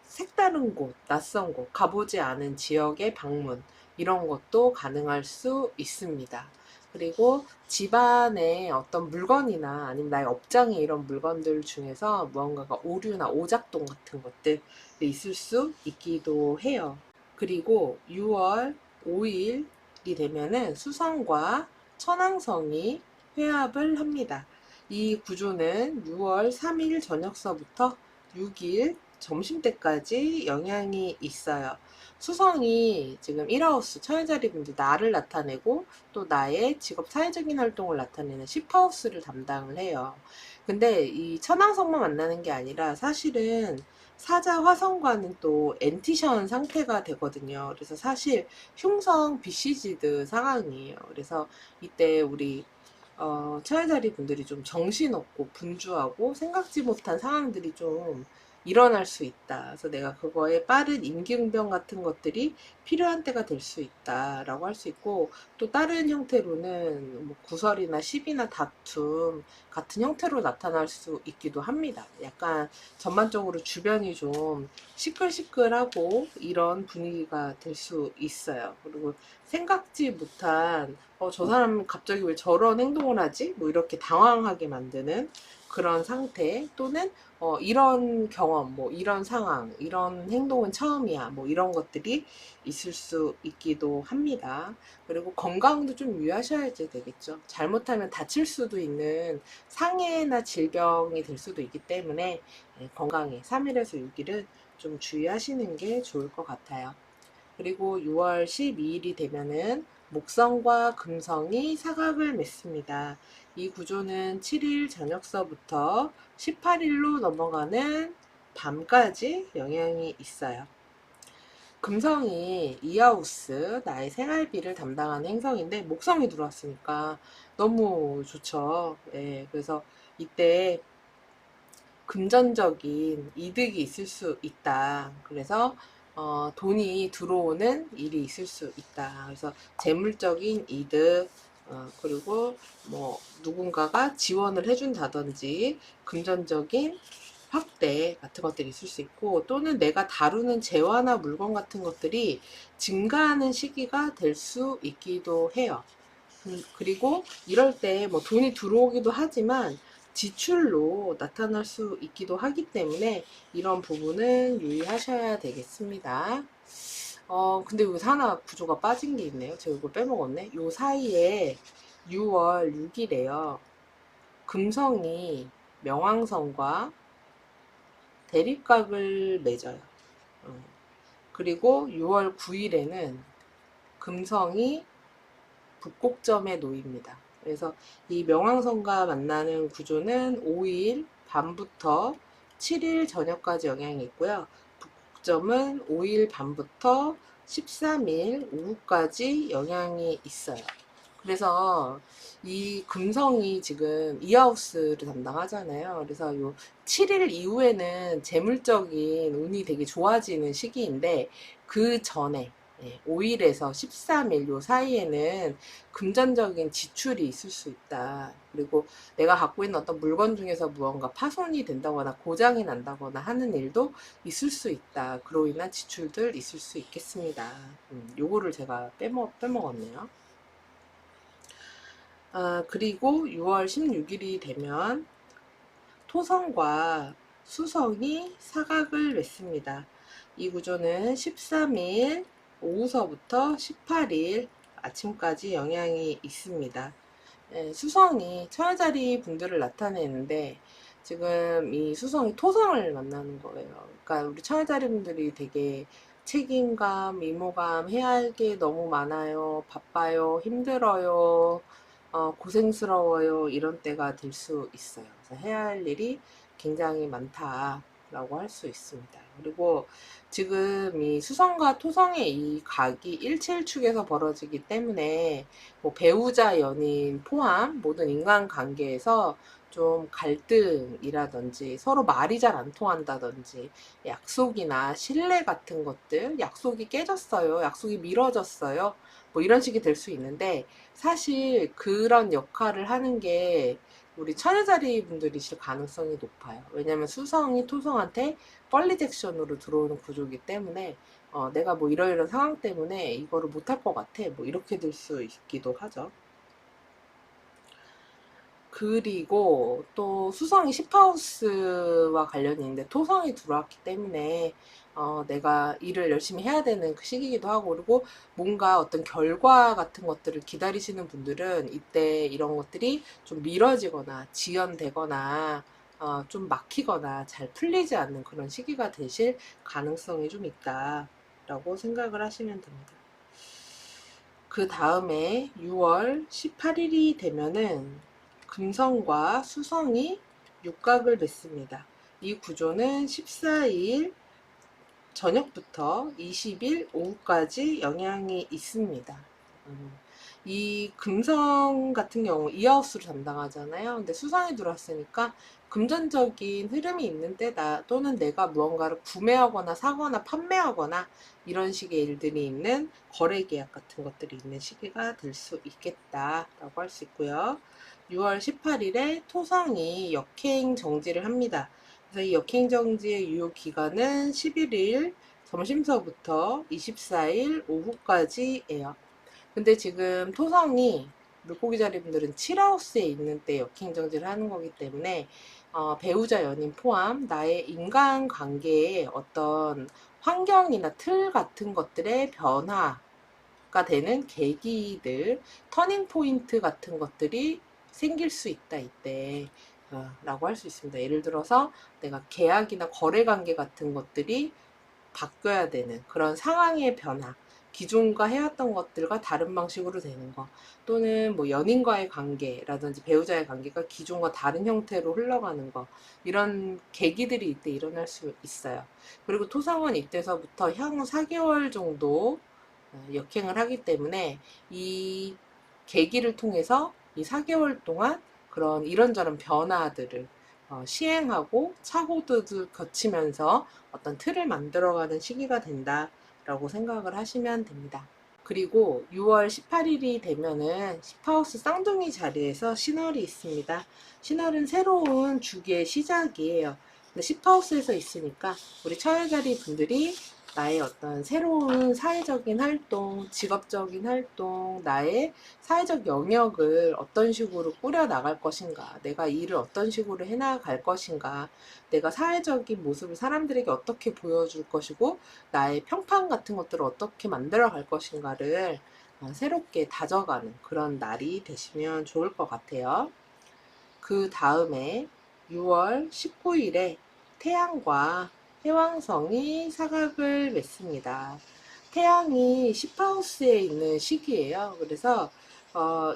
색다른 곳, 낯선 곳, 가보지 않은 지역의 방문, 이런 것도 가능할 수 있습니다. 그리고 집안에 어떤 물건이나 아니면 나의 업장에 이런 물건들 중에서 무언가가 오류나 오작동 같은 것들이 있을 수 있기도 해요. 그리고 6월 5일이 되면은 수성과 천왕성이 회합을 합니다. 이 구조는 6월 3일 저녁서부터 6일 점심때까지 영향이 있어요. 수성이 지금 1하우스 천여자리 분들 나를 나타내고 또 나의 직업 사회적인 활동을 나타내는 10하우스를 담당을 해요. 근데 이 천왕성만 만나는 게 아니라 사실은 사자 화성과는 또 엔티션 상태가 되거든요. 그래서 사실 흉성 비시지드 상황이에요. 그래서 이때 우리 처자리 분들이 좀 정신없고 분주하고 생각지 못한 상황들이 좀 일어날 수 있다. 그래서 내가 그거에 빠른 임기응변 같은 것들이 필요한 때가 될 수 있다라고 할 수 있고 또 다른 형태로는 뭐 구설이나 시비나 다툼 같은 형태로 나타날 수 있기도 합니다. 약간 전반적으로 주변이 좀 시끌시끌하고 이런 분위기가 될 수 있어요. 그리고 생각지 못한 저 사람 갑자기 왜 저런 행동을 하지? 뭐 이렇게 당황하게 만드는 그런 상태 또는 이런 경험, 뭐 이런 상황, 이런 행동은 처음이야. 뭐 이런 것들이 있을 수 있기도 합니다. 그리고 건강도 좀 유의하셔야 되겠죠. 잘못하면 다칠 수도 있는 상해나 질병이 될 수도 있기 때문에 건강에 3일에서 6일은 좀 주의하시는 게 좋을 것 같아요. 그리고 6월 12일이 되면은 목성과 금성이 사각을 맺습니다. 이 구조는 7일 저녁서부터 18일로 넘어가는 밤까지 영향이 있어요. 금성이 이하우스, 나의 생활비를 담당하는 행성인데 목성이 들어왔으니까 너무 좋죠. 예, 그래서 이때 금전적인 이득이 있을 수 있다. 그래서 돈이 들어오는 일이 있을 수 있다. 그래서 재물적인 이득, 그리고 뭐 누군가가 지원을 해준다든지 금전적인 확대 같은 것들이 있을 수 있고, 또는 내가 다루는 재화나 물건 같은 것들이 증가하는 시기가 될 수 있기도 해요. 그리고 이럴 때 뭐 돈이 들어오기도 하지만 지출로 나타날 수 있기도 하기 때문에 이런 부분은 유의하셔야 되겠습니다. 근데 여기서 하나 구조가 빠진 게 있네요. 제가 이걸 빼먹었네. 요 사이에 6월 6일에요. 금성이 명왕성과 대립각을 맺어요. 그리고 6월 9일에는 금성이 북곡점에 놓입니다. 그래서 이 명왕성과 만나는 구조는 5일 밤부터 7일 저녁까지 영향이 있고요. 북곡점은 5일 밤부터 13일 오후까지 영향이 있어요. 그래서 이 금성이 지금 이하우스를 담당하잖아요. 그래서 요 7일 이후에는 재물적인 운이 되게 좋아지는 시기인데, 그 전에 5일에서 13일 요 사이에는 금전적인 지출이 있을 수 있다. 그리고 내가 갖고 있는 어떤 물건 중에서 무언가 파손이 된다거나 고장이 난다거나 하는 일도 있을 수 있다. 그로 인한 지출들 있을 수 있겠습니다. 요거를 제가 빼먹었네요. 그리고 6월 16일이 되면 토성과 수성이 사각을 맺습니다. 이 구조는 13일 오후서부터 18일 아침까지 영향이 있습니다. 수성이 천여자리 분들을 나타내는데, 지금 이 수성이 토성을 만나는 거예요. 그러니까 우리 천여자리 분들이 되게 책임감, 의무감 해야 할 게 너무 많아요. 바빠요. 힘들어요. 고생스러워요. 이런 때가 될 수 있어요. 그래서 해야 할 일이 굉장히 많다라고 할 수 있습니다. 그리고 지금 이 수성과 토성의 이 각이 일체일축에서 벌어지기 때문에 뭐 배우자, 연인 포함 모든 인간관계에서 좀 갈등이라든지 서로 말이 잘 안 통한다든지 약속이나 신뢰 같은 것들, 약속이 깨졌어요, 약속이 미뤄졌어요, 뭐 이런 식이 될 수 있는데, 사실 그런 역할을 하는 게 우리 천여자리 분들이실 가능성이 높아요. 왜냐면 수성이 토성한테 펄리젝션으로 들어오는 구조이기 때문에 내가 뭐 이러이러한 상황 때문에 이거를 못할 것 같아, 뭐 이렇게 될 수 있기도 하죠. 그리고 또 수성이 10하우스와 관련이 있는데 토성이 들어왔기 때문에 내가 일을 열심히 해야 되는 그 시기이기도 하고, 그리고 뭔가 어떤 결과 같은 것들을 기다리시는 분들은 이때 이런 것들이 좀 미뤄지거나 지연되거나 좀 막히거나 잘 풀리지 않는 그런 시기가 되실 가능성이 좀 있다라고 생각을 하시면 됩니다. 그 다음에 6월 18일이 되면은 금성과 수성이 육각을 맺습니다. 이 구조는 14일 저녁부터 20일 오후까지 영향이 있습니다. 이 금성 같은 경우 이하우스를 담당하잖아요. 근데 수성이 들어왔으니까 금전적인 흐름이 있는 때다, 또는 내가 무언가를 구매하거나 사거나 판매하거나 이런 식의 일들이 있는 거래 계약 같은 것들이 있는 시기가 될 수 있겠다라고 할 수 있고요. 6월 18일에 토성이 역행 정지를 합니다. 그래서 이 역행 정지의 유효 기간은 11일 점심서부터 24일 오후까지예요. 근데 지금 토성이 물고기 자리분들은 7하우스에 있는 때 역행정지를 하는 거기 때문에 배우자, 연인 포함 나의 인간관계의 어떤 환경이나 틀 같은 것들의 변화가 되는 계기들, 터닝 포인트 같은 것들이 생길 수 있다 이때 라고 할 수 있습니다. 예를 들어서 내가 계약이나 거래 관계 같은 것들이 바뀌어야 되는 그런 상황의 변화, 기존과 해왔던 것들과 다른 방식으로 되는 거, 또는 뭐 연인과의 관계라든지 배우자의 관계가 기존과 다른 형태로 흘러가는 거, 이런 계기들이 이때 일어날 수 있어요. 그리고 토성은 이때서부터 향후 4개월 정도 역행을 하기 때문에 이 계기를 통해서 이 4개월 동안 그런 이런저런 변화들을 시행하고 차후들을 거치면서 어떤 틀을 만들어가는 시기가 된다라고 생각을 하시면 됩니다. 그리고 6월 18일이 되면은 10하우스 쌍둥이 자리에서 신월이 있습니다. 신월은 새로운 주기의 시작이에요. 근데 10하우스에서 있으니까 우리 처녀자리 분들이 나의 어떤 새로운 사회적인 활동, 직업적인 활동, 나의 사회적 영역을 어떤 식으로 꾸려나갈 것인가, 내가 일을 어떤 식으로 해나갈 것인가, 내가 사회적인 모습을 사람들에게 어떻게 보여줄 것이고, 나의 평판 같은 것들을 어떻게 만들어 갈 것인가를 새롭게 다져가는 그런 날이 되시면 좋을 것 같아요. 그 다음에 6월 19일에 태양과 해왕성이 사각을 맺습니다. 태양이 10하우스에 있는 시기예요. 그래서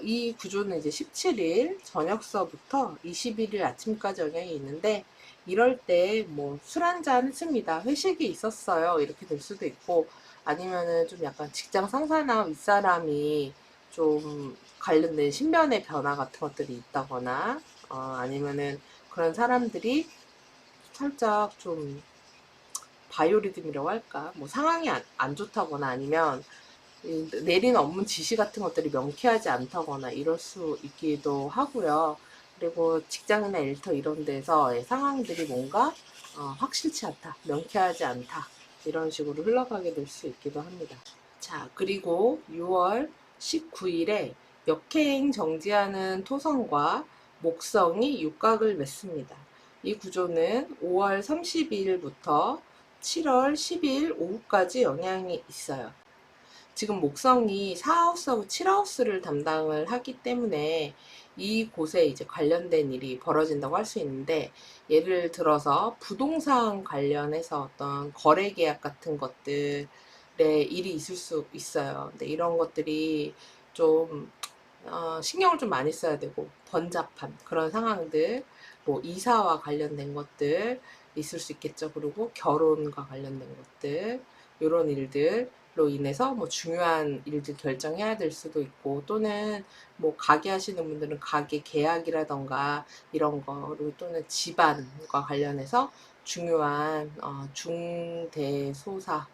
이 구조는 이제 17일 저녁서부터 21일 아침까지 영향이 있는데, 이럴 때 뭐 술 한잔 했습니다, 회식이 있었어요, 이렇게 될 수도 있고, 아니면은 좀 약간 직장 상사나 윗사람이 좀 관련된 신변의 변화 같은 것들이 있다거나, 아니면은 그런 사람들이 살짝 좀 바이오리듬이라고 할까, 뭐 상황이 안 좋다거나, 아니면 내린 업무 지시 같은 것들이 명쾌하지 않다거나 이럴 수 있기도 하고요. 그리고 직장이나 일터 이런 데서 상황들이 뭔가 확실치 않다, 명쾌하지 않다, 이런 식으로 흘러가게 될 수 있기도 합니다. 자, 그리고 6월 19일에 역행 정지하는 토성과 목성이 육각을 맺습니다. 이 구조는 5월 30일부터 7월 10일 오후까지 영향이 있어요. 지금 목성이 4하우스하고 7하우스를 담당을 하기 때문에 이곳에 이제 관련된 일이 벌어진다고 할 수 있는데, 예를 들어서 부동산 관련해서 어떤 거래 계약 같은 것들에 일이 있을 수 있어요. 근데 이런 것들이 좀 신경을 좀 많이 써야 되고 번잡한 그런 상황들, 뭐 이사와 관련된 것들 있을 수 있겠죠. 그리고 결혼과 관련된 것들, 이런 일들로 인해서 뭐 중요한 일들 결정해야 될 수도 있고, 또는 뭐 가게 하시는 분들은 가게 계약이라던가 이런 거, 그리고 또는 집안과 관련해서 중요한 중대소사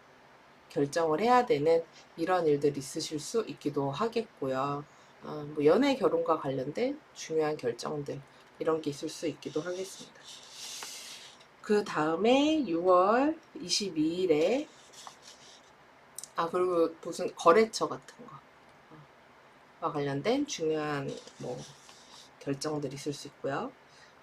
결정을 해야 되는 이런 일들이 있으실 수 있기도 하겠고요. 뭐 연애 결혼과 관련된 중요한 결정들, 이런 게 있을 수 있기도 하겠습니다. 그 다음에 6월 22일에 그리고 무슨 거래처 같은 거와 관련된 중요한 뭐 결정들이 있을 수 있고요.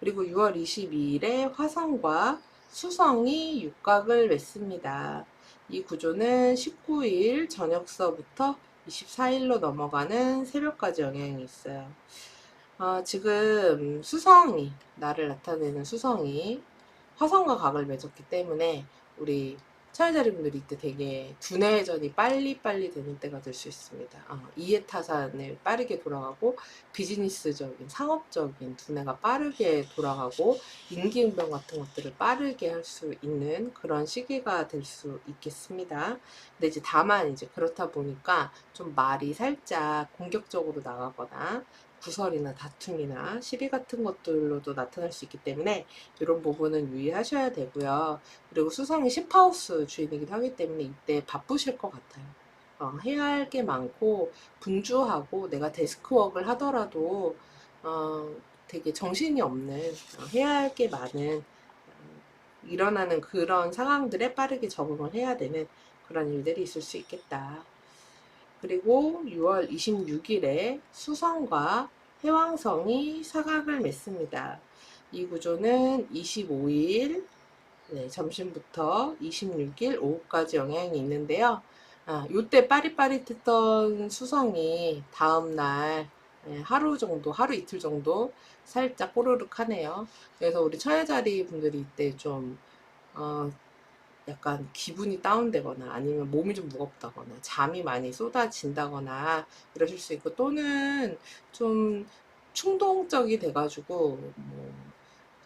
그리고 6월 22일에 화성과 수성이 육각을 맺습니다. 이 구조는 19일 저녁서부터 24일로 넘어가는 새벽까지 영향이 있어요. 지금 수성이, 나를 나타내는 수성이 화성과 각을 맺었기 때문에 우리 차여자리분들이 이때 되게 두뇌 회전이 빨리빨리 되는 때가 될 수 있습니다. 이해타산을 빠르게 돌아가고, 비즈니스적인, 상업적인 두뇌가 빠르게 돌아가고, 임기응변 같은 것들을 빠르게 할 수 있는 그런 시기가 될 수 있겠습니다. 근데 이제 다만 이제 그렇다 보니까 좀 말이 살짝 공격적으로 나가거나 구설이나 다툼이나 시비 같은 것들로도 나타날 수 있기 때문에 이런 부분은 유의하셔야 되고요. 그리고 수성이 10하우스 주인이기도 하기 때문에 이때 바쁘실 것 같아요. 해야 할 게 많고 분주하고, 내가 데스크워크를 하더라도 되게 정신이 없는, 해야 할 게 많은 일어나는 그런 상황들에 빠르게 적응을 해야 되는 그런 일들이 있을 수 있겠다. 그리고 6월 26일에 수성과 해왕성이 사각을 맺습니다. 이 구조는 25일 점심부터 26일 오후까지 영향이 있는데요. 요때 빠릿빠릿했던 수성이 다음날 하루 정도, 하루 이틀 정도 살짝 꼬르륵 하네요. 그래서 우리 처녀자리 분들이 이때 좀 약간 기분이 다운되거나 아니면 몸이 좀 무겁다거나 잠이 많이 쏟아진다거나 이러실 수 있고, 또는 좀 충동적이 돼가지고 뭐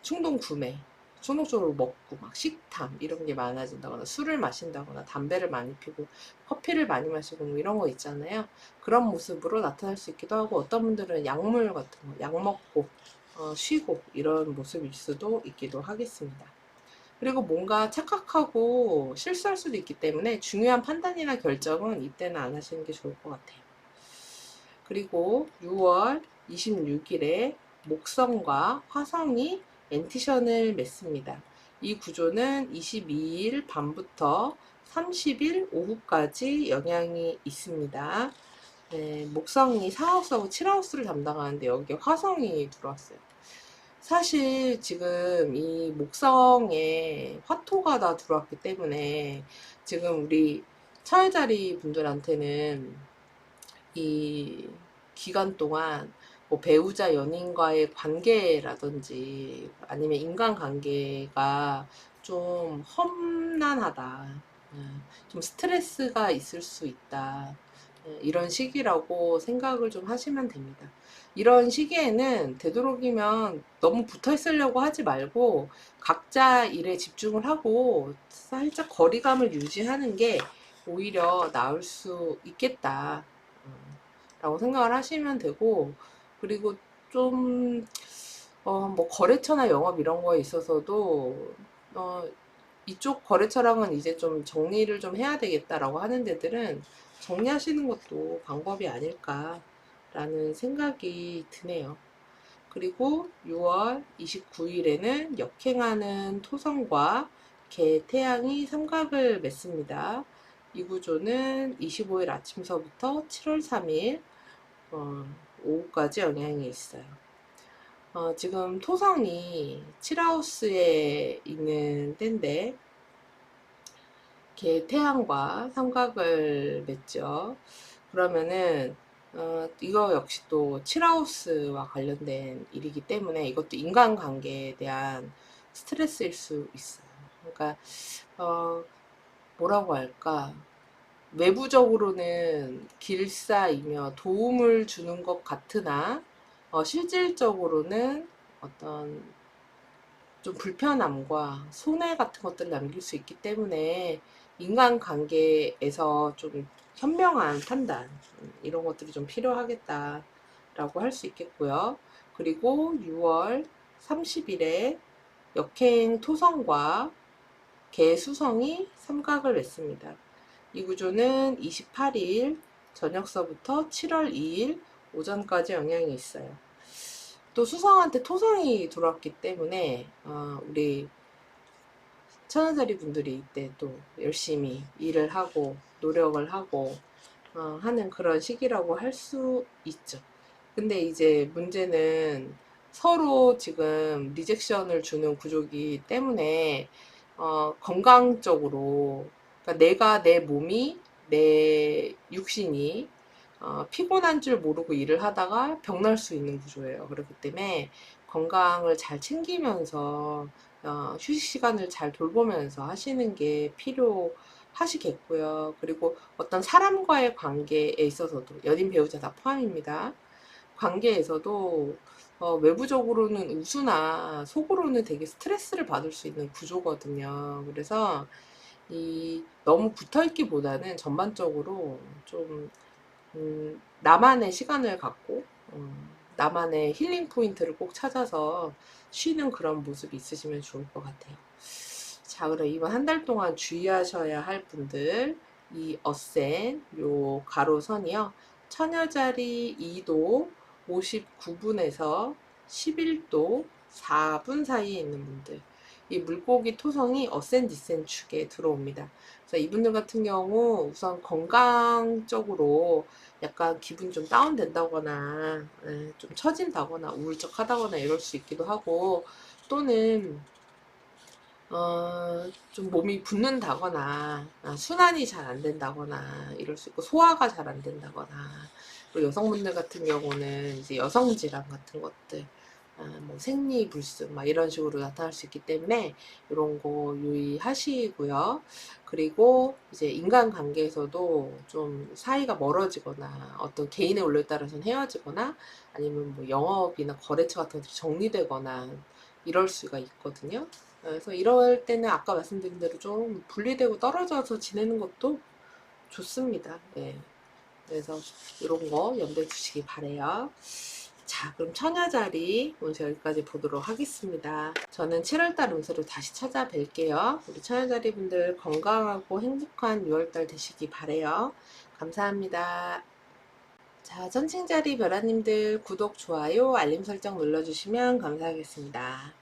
충동 구매, 충동적으로 먹고 막 식탐 이런 게 많아진다거나 술을 마신다거나 담배를 많이 피고 커피를 많이 마시고 뭐 이런 거 있잖아요. 그런 모습으로 나타날 수 있기도 하고, 어떤 분들은 약물 같은 거, 약 먹고 쉬고 이런 모습일 수도 있기도 하겠습니다. 그리고 뭔가 착각하고 실수할 수도 있기 때문에 중요한 판단이나 결정은 이때는 안 하시는 게 좋을 것 같아요. 그리고 6월 26일에 목성과 화성이 엔티션을 맺습니다. 이 구조는 22일 밤부터 30일 오후까지 영향이 있습니다. 네, 목성이 4하우스하고 7하우스를 담당하는데 여기에 화성이 들어왔어요. 사실 지금 이 목성에 화토가 다 들어왔기 때문에 지금 우리 천여자리 분들한테는 이 기간 동안 뭐 배우자 연인과의 관계라든지 아니면 인간관계가 좀 험난하다, 좀 스트레스가 있을 수 있다, 이런 시기라고 생각을 좀 하시면 됩니다. 이런 시기에는 되도록이면 너무 붙어 있으려고 하지 말고 각자 일에 집중을 하고 살짝 거리감을 유지하는 게 오히려 나을 수 있겠다, 라고 생각을 하시면 되고, 그리고 좀, 뭐, 거래처나 영업 이런 거에 있어서도, 어, 이쪽 거래처랑은 이제 좀 정리를 좀 해야 되겠다라고 하는 데들은 정리하시는 것도 방법이 아닐까라는 생각이 드네요. 그리고 6월 29일에는 역행하는 토성과 개태양이 삼각을 맺습니다. 이 구조는 25일 아침서부터 7월 3일 오후까지 영향이 있어요. 지금 토성이 7하우스에 있는 때인데 개태양과 삼각을 맺죠. 그러면은 이거 역시 또 7하우스와 관련된 일이기 때문에 이것도 인간관계에 대한 스트레스일 수 있어요. 그러니까 뭐라고 할까, 외부적으로는 길사이며 도움을 주는 것 같으나 실질적으로는 어떤 좀 불편함과 손해 같은 것들을 남길 수 있기 때문에 인간관계에서 좀 현명한 판단, 이런 것들이 좀 필요하겠다라고 할 수 있겠고요. 그리고 6월 30일에 역행 토성과 개수성이 삼각을 맺습니다. 이 구조는 28일 저녁서부터 7월 2일 오전까지 영향이 있어요. 또 수성한테 토성이 들어왔기 때문에 우리 천연자리 분들이 이때 또 열심히 일을 하고 노력을 하고 하는 그런 시기라고 할 수 있죠. 근데 이제 문제는 서로 지금 리젝션을 주는 구조이기 때문에 건강적으로, 그러니까 내가, 내 몸이, 내 육신이 피곤한 줄 모르고 일을 하다가 병날 수 있는 구조예요. 그렇기 때문에 건강을 잘 챙기면서 휴식 시간을 잘 돌보면서 하시는 게 필요하시겠고요. 그리고 어떤 사람과의 관계에 있어서도, 연인 배우자 다 포함입니다. 관계에서도 외부적으로는 우수나 속으로는 되게 스트레스를 받을 수 있는 구조거든요. 그래서 너무 붙어있기보다는 전반적으로 좀 나만의 시간을 갖고 나만의 힐링 포인트를 꼭 찾아서 쉬는 그런 모습이 있으시면 좋을 것 같아요. 자, 그럼 이번 한 달 동안 주의하셔야 할 분들, 이 어센 요 가로선이요, 처녀자리 2도 59분에서 11도 4분 사이에 있는 분들, 이 물고기 토성이 어센 디센 축에 들어옵니다. 그래서 이분들 같은 경우 우선 건강적으로 약간 기분이 좀 다운된다거나 좀 처진다거나 우울적하다거나 이럴 수 있기도 하고, 또는 좀 몸이 붓는다거나 순환이 잘 안 된다거나 이럴 수 있고, 소화가 잘 안 된다거나, 그리고 여성분들 같은 경우는 이제 여성 질환 같은 것들, 뭐 생리불순 막 이런 식으로 나타날 수 있기 때문에 이런 거 유의하시고요. 그리고 이제 인간관계에서도 좀 사이가 멀어지거나 어떤 개인의 원리에 따라서는 헤어지거나 아니면 뭐 영업이나 거래처 같은 것들이 정리되거나 이럴 수가 있거든요. 그래서 이럴 때는 아까 말씀드린 대로 좀 분리되고 떨어져서 지내는 것도 좋습니다. 네. 그래서 이런 거 염두에 두시기 바래요. 자, 그럼 처녀자리 운세 여기까지 보도록 하겠습니다. 저는 7월달 운세로 다시 찾아뵐게요. 우리 처녀자리 분들 건강하고 행복한 6월달 되시기 바래요. 감사합니다. 자, 천칭자리 벼라님들 구독, 좋아요, 알림 설정 눌러주시면 감사하겠습니다.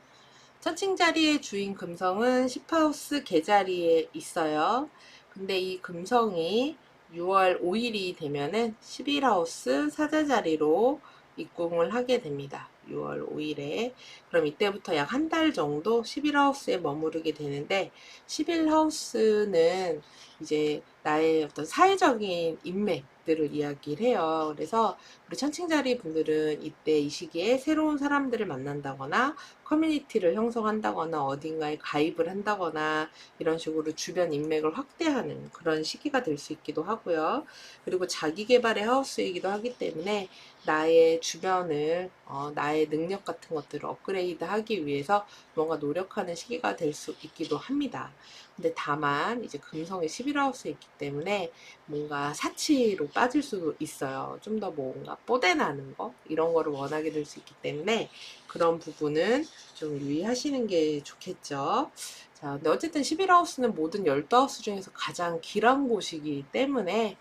천칭자리의 주인 금성은 10하우스 개자리에 있어요. 근데 이 금성이 6월 5일이 되면은 11하우스 사자자리로 입궁을 하게 됩니다. 6월 5일에. 그럼 이때부터 약 한 달 정도 11하우스에 머무르게 되는데 11하우스는 이제 나의 어떤 사회적인 인맥들을 이야기를 해요. 그래서 우리 천칭자리 분들은 이때 이 시기에 새로운 사람들을 만난다거나 커뮤니티를 형성한다거나 어딘가에 가입을 한다거나 이런 식으로 주변 인맥을 확대하는 그런 시기가 될 수 있기도 하고요. 그리고 자기 개발의 하우스이기도 하기 때문에 나의 주변을 나의 능력 같은 것들을 업그레이드 하기 위해서 뭔가 노력하는 시기가 될 수 있기도 합니다. 근데 다만 이제 금성이 11하우스에 있기 때문에 뭔가 사치로 빠질 수도 있어요. 좀 더 뭔가 뽀대나는 거 이런 거를 원하게 될 수 있기 때문에 그런 부분은 좀 유의하시는 게 좋겠죠. 자, 근데 어쨌든 11하우스는 모든 12하우스 중에서 가장 길한 곳이기 때문에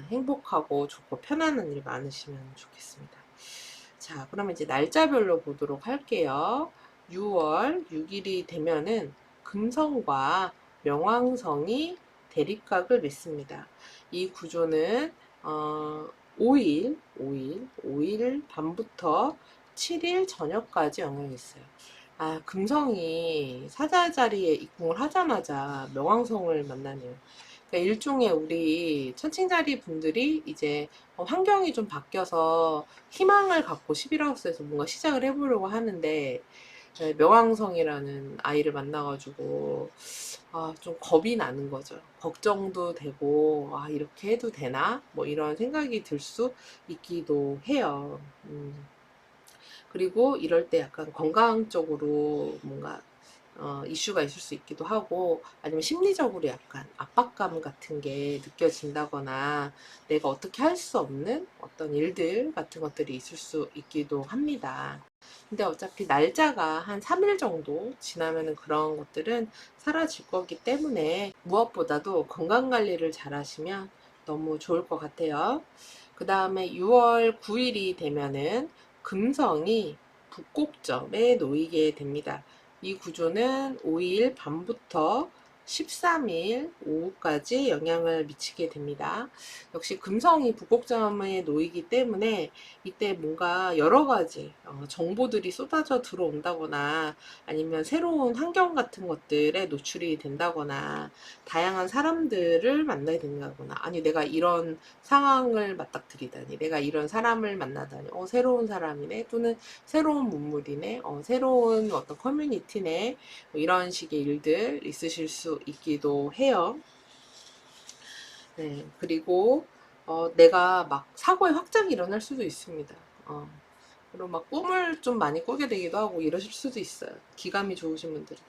행복하고 좋고 편안한 일 많으시면 좋겠습니다. 자, 그러면 이제 날짜별로 보도록 할게요. 6월 6일이 되면은 금성과 명왕성이 대립각을 맺습니다. 이 구조는 5일 밤부터 7일 저녁까지 영향이 있어요. 금성이 사자자리에 입궁을 하자마자 명왕성을 만나네요. 그러니까 일종의 우리 천칭자리 분들이 이제 환경이 좀 바뀌어서 희망을 갖고 11하우스에서 뭔가 시작을 해보려고 하는데 명왕성이라는 아이를 만나가지고 좀 겁이 나는 거죠. 걱정도 되고 이렇게 해도 되나? 뭐 이런 생각이 들 수 있기도 해요. 그리고 이럴 때 약간 건강 적으로 뭔가 이슈가 있을 수 있기도 하고 아니면 심리적으로 약간 압박감 같은 게 느껴진다거나 내가 어떻게 할 수 없는 어떤 일들 같은 것들이 있을 수 있기도 합니다. 근데 어차피 날짜가 한 3일 정도 지나면은 그런 것들은 사라질 거기 때문에 무엇보다도 건강 관리를 잘 하시면 너무 좋을 것 같아요. 그 다음에 6월 9일이 되면은 금성이 북곡점에 놓이게 됩니다. 이 구조는 5일 밤부터 13일 오후까지 영향을 미치게 됩니다. 역시 금성이 북곡점에 놓이기 때문에 이때 뭔가 여러 가지 정보들이 쏟아져 들어온다거나 아니면 새로운 환경 같은 것들에 노출이 된다거나 다양한 사람들을 만나게 된다거나 아니 내가 이런 상황을 맞닥뜨리다니 내가 이런 사람을 만나다니 새로운 사람이네 또는 새로운 문물이네 새로운 어떤 커뮤니티네 뭐 이런 식의 일들 있으실 수 있기도 해요. 네, 그리고 내가 막 사고의 확장이 일어날 수도 있습니다. 그리고 막 꿈을 좀 많이 꾸게 되기도 하고 이러실 수도 있어요. 기감이 좋으신 분들은.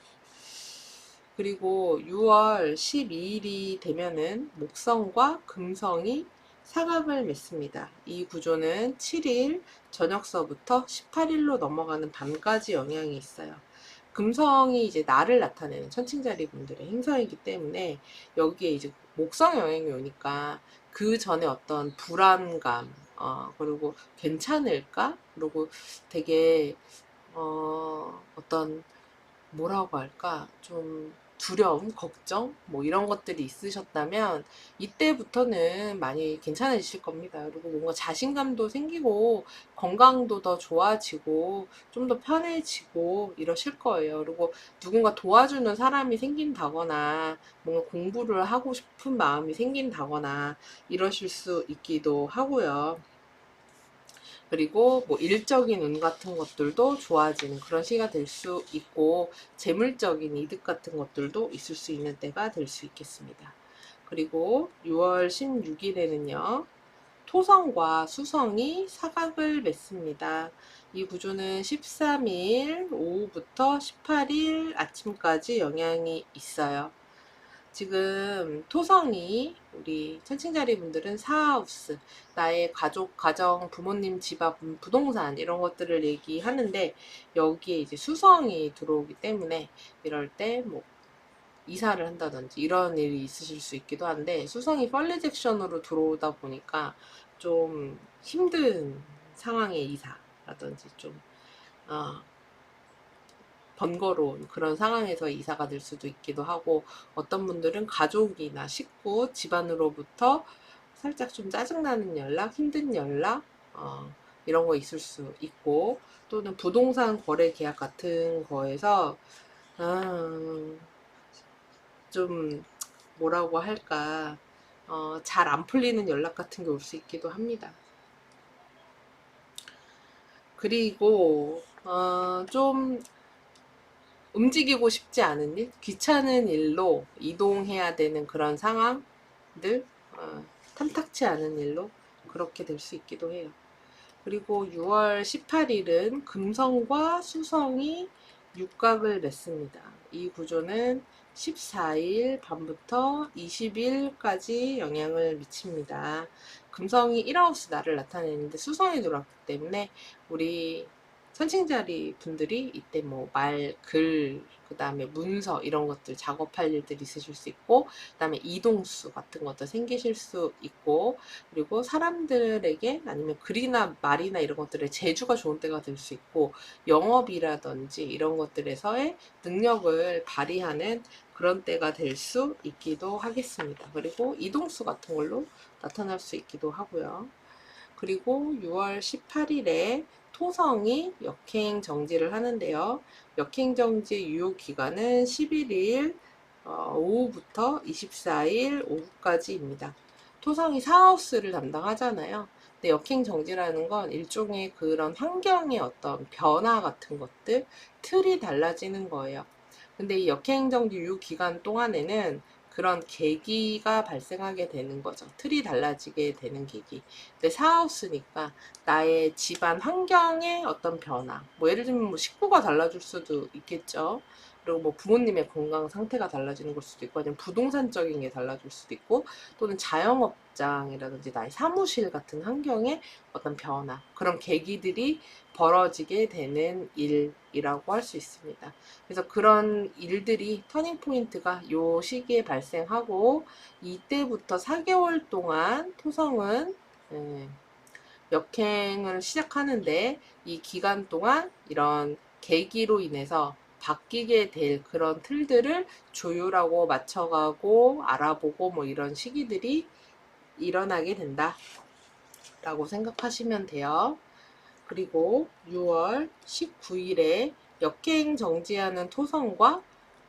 그리고 6월 12일이 되면은 목성과 금성이 사각을 맺습니다. 이 구조는 7일 저녁서부터 18일로 넘어가는 밤까지 영향이 있어요. 금성이 이제 나를 나타내는 천칭자리 분들의 행성이기 때문에 여기에 이제 목성 영향이 오니까 그 전에 어떤 불안감, 그리고 괜찮을까? 그리고 되게, 어떤 뭐라고 할까? 좀 두려움, 걱정, 뭐 이런 것들이 있으셨다면 이때부터는 많이 괜찮아지실 겁니다. 그리고 뭔가 자신감도 생기고 건강도 더 좋아지고 좀 더 편해지고 이러실 거예요. 그리고 누군가 도와주는 사람이 생긴다거나 뭔가 공부를 하고 싶은 마음이 생긴다거나 이러실 수 있기도 하고요. 그리고 뭐 일적인 운 같은 것들도 좋아지는 그런 시기가 될 수 있고, 재물적인 이득 같은 것들도 있을 수 있는 때가 될 수 있겠습니다. 그리고 6월 16일에는요, 토성과 수성이 사각을 맺습니다. 이 구조는 13일 오후부터 18일 아침까지 영향이 있어요. 지금 토성이 우리 천칭자리 분들은 사하우스, 나의 가족, 가정, 부모님, 집 앞, 부동산 이런 것들을 얘기하는데, 여기에 이제 수성이 들어오기 때문에 이럴 때 뭐 이사를 한다든지 이런 일이 있으실 수 있기도 한데, 수성이 펄리젝션으로 들어오다 보니까 좀 힘든 상황의 이사라든지 좀 어, 번거로운 그런 상황에서 이사가 될 수도 있기도 하고, 어떤 분들은 가족이나 식구, 집안으로부터 살짝 좀 짜증나는 연락, 힘든 연락, 이런 거 있을 수 있고, 또는 부동산 거래 계약 같은 거에서 좀 뭐라고 할까, 잘 안 풀리는 연락 같은 게 올 수 있기도 합니다. 그리고 좀 움직이고 싶지 않은 일, 귀찮은 일로 이동해야 되는 그런 상황들, 탐탁치 않은 일로 그렇게 될 수 있기도 해요. 그리고 6월 18일은 금성과 수성이 육각을 맺습니다. 이 구조는 14일 밤부터 20일까지 영향을 미칩니다. 금성이 1하우스 나를 나타내는데 수성이 들어왔기 때문에 우리 선칭자리 분들이 이때 뭐 말, 글, 그 다음에 문서 이런 것들 작업할 일들이 있으실 수 있고, 그 다음에 이동수 같은 것도 생기실 수 있고, 그리고 사람들에게 아니면 글이나 말이나 이런 것들에 재주가 좋은 때가 될 수 있고, 영업이라든지 이런 것들에서의 능력을 발휘하는 그런 때가 될 수 있기도 하겠습니다. 그리고 이동수 같은 걸로 나타날 수 있기도 하고요. 그리고 6월 18일에 토성이 역행 정지를 하는데요. 역행 정지 유효 기간은 11일 오후부터 24일 오후까지입니다. 토성이 사하우스를 담당하잖아요. 근데 역행 정지라는 건 일종의 그런 환경의 어떤 변화 같은 것들, 틀이 달라지는 거예요. 근데 이 역행 정지 유효 기간 동안에는 그런 계기가 발생하게 되는 거죠. 틀이 달라지게 되는 계기. 근데 사하우스니까 나의 집안 환경의 어떤 변화, 뭐 예를 들면 뭐 식구가 달라질 수도 있겠죠. 그리고 뭐 부모님의 건강 상태가 달라지는 걸 수도 있고, 아니면 부동산적인 게 달라질 수도 있고, 또는 자영업장이라든지 나의 사무실 같은 환경의 어떤 변화, 그런 계기들이 벌어지게 되는 일이라고 할 수 있습니다. 그래서 그런 일들이 터닝 포인트가 요 시기에 발생하고, 이때부터 4개월 동안 토성은 역행을 시작하는데, 이 기간 동안 이런 계기로 인해서 바뀌게 될 그런 틀들을 조율하고 맞춰가고 알아보고 뭐 이런 시기들이 일어나게 된다 라고 생각하시면 돼요. 그리고 6월 19일에 역행 정지하는 토성과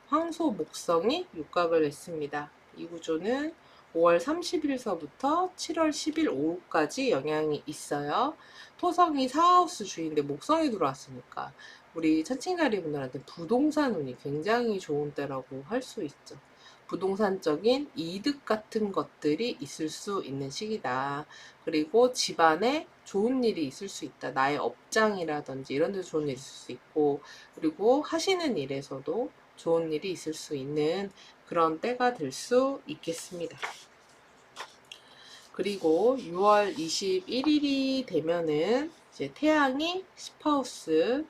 황소 목성이 육각을 했습니다. 이 구조는 5월 30일서부터 7월 10일 오후까지 영향이 있어요. 토성이 사하우스 주인데 목성이 들어왔으니까 우리 천칭자리 분들한테 부동산 운이 굉장히 좋은 때라고 할 수 있죠. 부동산적인 이득 같은 것들이 있을 수 있는 시기다. 그리고 집안에 좋은 일이 있을 수 있다. 나의 업장이라든지 이런 데서 좋은 일이 있을 수 있고, 그리고 하시는 일에서도 좋은 일이 있을 수 있는 그런 때가 될 수 있겠습니다. 그리고 6월 21일이 되면은 이제 태양이 10하우스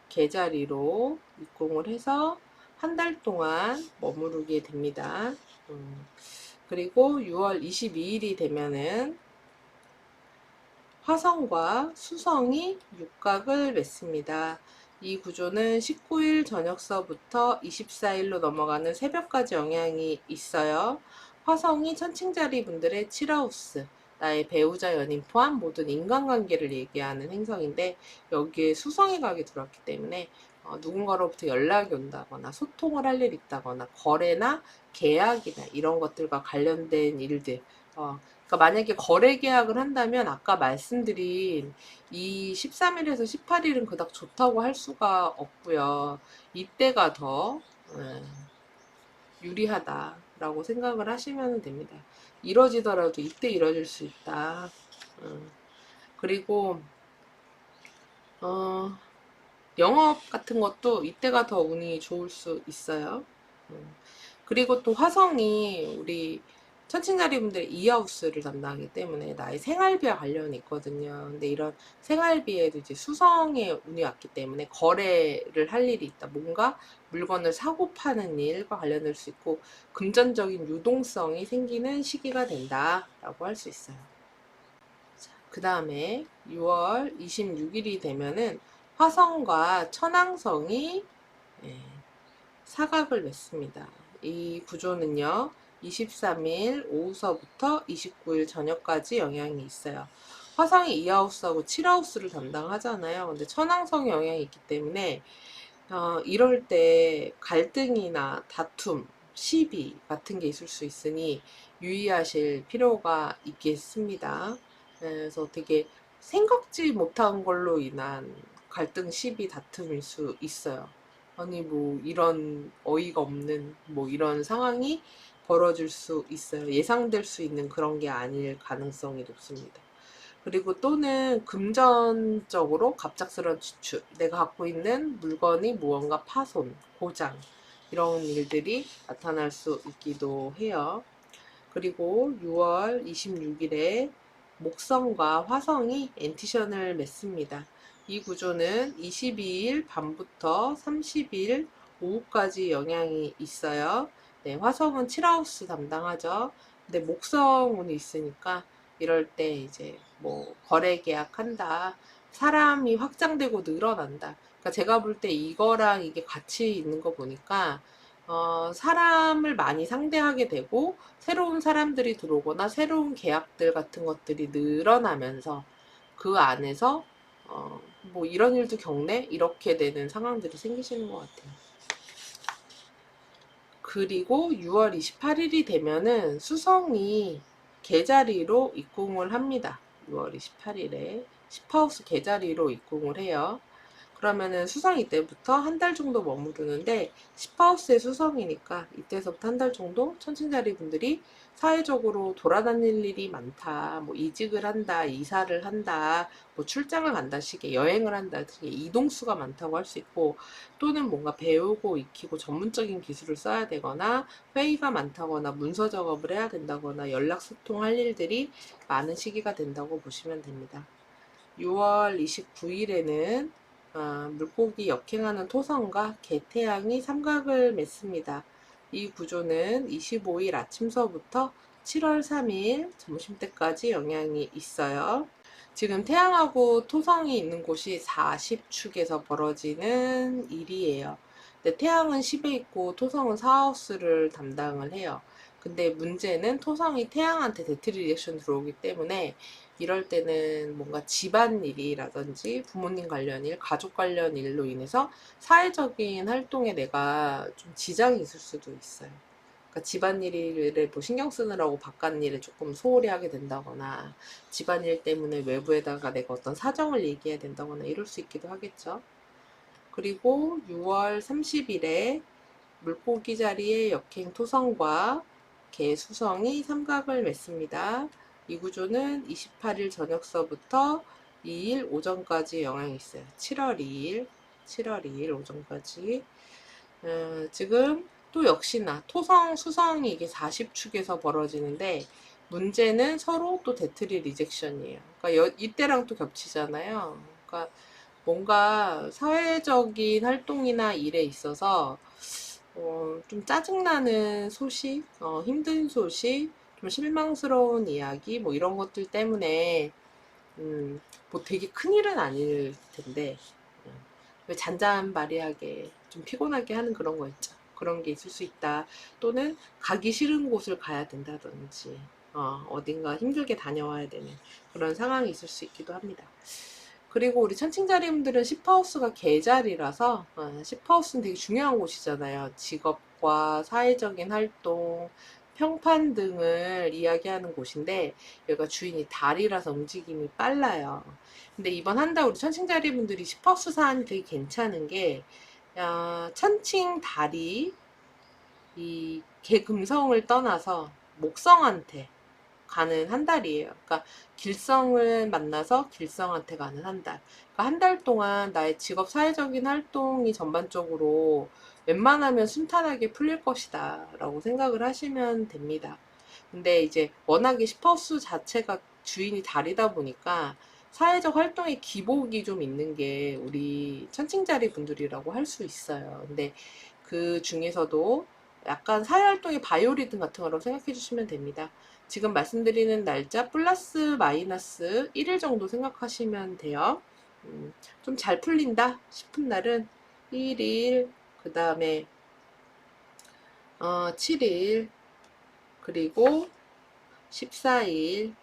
개자리로 입궁을 해서 한 달 동안 머무르게 됩니다. 그리고 6월 22일이 되면은 화성과 수성이 육각을 맺습니다. 이 구조는 19일 저녁서부터 24일로 넘어가는 새벽까지 영향이 있어요. 화성이 천칭자리 분들의 7하우스, 나의 배우자 연인 포함 모든 인간관계를 얘기하는 행성인데, 여기에 수성의 각이 들어왔기 때문에 누군가로부터 연락이 온다거나 소통을 할 일이 있다거나 거래나 계약이나 이런 것들과 관련된 일들, 그러니까 만약에 거래 계약을 한다면 아까 말씀드린 이 13일에서 18일은 그닥 좋다고 할 수가 없고요. 이때가 더 유리하다라고 생각을 하시면 됩니다. 이뤄지더라도 이때 이뤄질 수 있다. 그리고 영업 같은 것도 이때가 더 운이 좋을 수 있어요. 그리고 또 화성이 우리 천칭자리분들의 이하우스를 담당하기 때문에 나의 생활비와 관련이 있거든요. 근데 이런 생활비에도 이제 수성의 운이 왔기 때문에 거래를 할 일이 있다. 뭔가 물건을 사고 파는 일과 관련될 수 있고 금전적인 유동성이 생기는 시기가 된다라고 할 수 있어요. 그 다음에 6월 26일이 되면은 화성과 천왕성이 사각을 맺습니다. 이 구조는요, 23일 오후서부터 29일 저녁까지 영향이 있어요. 화성이 2하우스하고 7하우스를 담당하잖아요. 근데 천왕성의 영향이 있기 때문에 이럴 때 갈등이나 다툼, 시비 같은 게 있을 수 있으니 유의하실 필요가 있겠습니다. 그래서 되게 생각지 못한 걸로 인한 갈등, 시비, 다툼일 수 있어요. 아니 뭐 이런 어이가 없는 뭐 이런 상황이 벌어질 수 있어요. 예상될 수 있는 그런 게 아닐 가능성이 높습니다. 그리고 또는 금전적으로 갑작스러운 지출, 내가 갖고 있는 물건이 무언가 파손, 고장 이런 일들이 나타날 수 있기도 해요. 그리고 6월 26일에 목성과 화성이 엔티션을 맺습니다. 이 구조는 22일 밤부터 30일 오후까지 영향이 있어요. 네, 화성은 7하우스 담당하죠. 근데 목성운이 있으니까 이럴 때 이제 뭐 거래 계약한다. 사람이 확장되고 늘어난다. 그러니까 제가 볼 때 이거랑 이게 같이 있는 거 보니까 사람을 많이 상대하게 되고 새로운 사람들이 들어오거나 새로운 계약들 같은 것들이 늘어나면서 그 안에서 뭐 이런 일도 겪네? 이렇게 되는 상황들이 생기시는 것 같아요. 그리고 6월 28일이 되면은 수성이 개자리로 입궁을 합니다. 6월 28일에 10하우스 개자리로 입궁을 해요. 그러면은 수성 이때부터 한 달 정도 머무르는데 10하우스의 수성이니까 이때서부터 한 달 정도 천칭자리 분들이 사회적으로 돌아다닐 일이 많다. 뭐 이직을 한다, 이사를 한다, 뭐 출장을 간다 식의 여행을 한다 등의 이동수가 많다고 할 수 있고 또는 뭔가 배우고 익히고 전문적인 기술을 써야 되거나 회의가 많다거나 문서 작업을 해야 된다거나 연락 소통할 일들이 많은 시기가 된다고 보시면 됩니다. 6월 29일에는 물고기 역행하는 토성과 개태양이 삼각을 맺습니다. 이 구조는 25일 아침서부터 7월 3일 점심때까지 영향이 있어요. 지금 태양하고 토성이 있는 곳이 40축에서 벌어지는 일이에요. 근데 태양은 10에 있고 토성은 4하우스를 담당을 해요. 근데 문제는 토성이 태양한테 데트 리액션 들어오기 때문에 이럴 때는 뭔가 집안일이라든지 부모님 관련 일, 가족 관련 일로 인해서 사회적인 활동에 내가 좀 지장이 있을 수도 있어요. 그러니까 집안일을 뭐 신경 쓰느라고 바깥일에 조금 소홀히 하게 된다거나 집안일 때문에 외부에다가 내가 어떤 사정을 얘기해야 된다거나 이럴 수 있기도 하겠죠. 그리고 6월 30일에 물고기 자리에 역행 토성과 개수성이 삼각을 맺습니다. 이 구조는 28일 저녁서부터 2일 오전까지 영향이 있어요. 7월 2일 오전까지. 지금 또 역시나 토성, 수성이 이게 40축에서 벌어지는데 문제는 서로 또 데트리 리젝션이에요. 그러니까 이때랑 또 겹치잖아요. 그러니까 뭔가 사회적인 활동이나 일에 있어서 좀 짜증나는 소식, 힘든 소식, 좀 실망스러운 이야기, 뭐 이런 것들 때문에, 뭐 되게 큰일은 아닐 텐데, 왜 잔잔바리하게 좀 피곤하게 하는 그런 거 있죠. 그런 게 있을 수 있다. 또는 가기 싫은 곳을 가야 된다든지, 어딘가 힘들게 다녀와야 되는 그런 상황이 있을 수 있기도 합니다. 그리고 우리 천칭자리분들은 10하우스가 계자리라서 10하우스는 되게 중요한 곳이잖아요. 직업과 사회적인 활동, 평판 등을 이야기하는 곳인데 여기가 주인이 달이라서 움직임이 빨라요. 근데 이번 한 달 우리 천칭자리 분들이 슈퍼수 사안이 되게 괜찮은 게 천칭 달이 이 개금성을 떠나서 목성한테 가는 한 달이에요. 그러니까 길성을 만나서 길성한테 가는 한 달. 그러니까 한 달 동안 나의 직업 사회적인 활동이 전반적으로 웬만하면 순탄하게 풀릴 것이다 라고 생각을 하시면 됩니다. 근데 이제 워낙에 슈퍼수 자체가 주인이 달이다 보니까 사회적 활동의 기복이 좀 있는 게 우리 천칭자리 분들이라고 할 수 있어요. 근데 그 중에서도 약간 사회활동의 바이오리듬 같은 거라고 생각해 주시면 됩니다. 지금 말씀드리는 날짜 플러스 마이너스 1일 정도 생각하시면 돼요. 좀 잘 풀린다 싶은 날은 1일, 그 다음에 7일, 그리고 14일,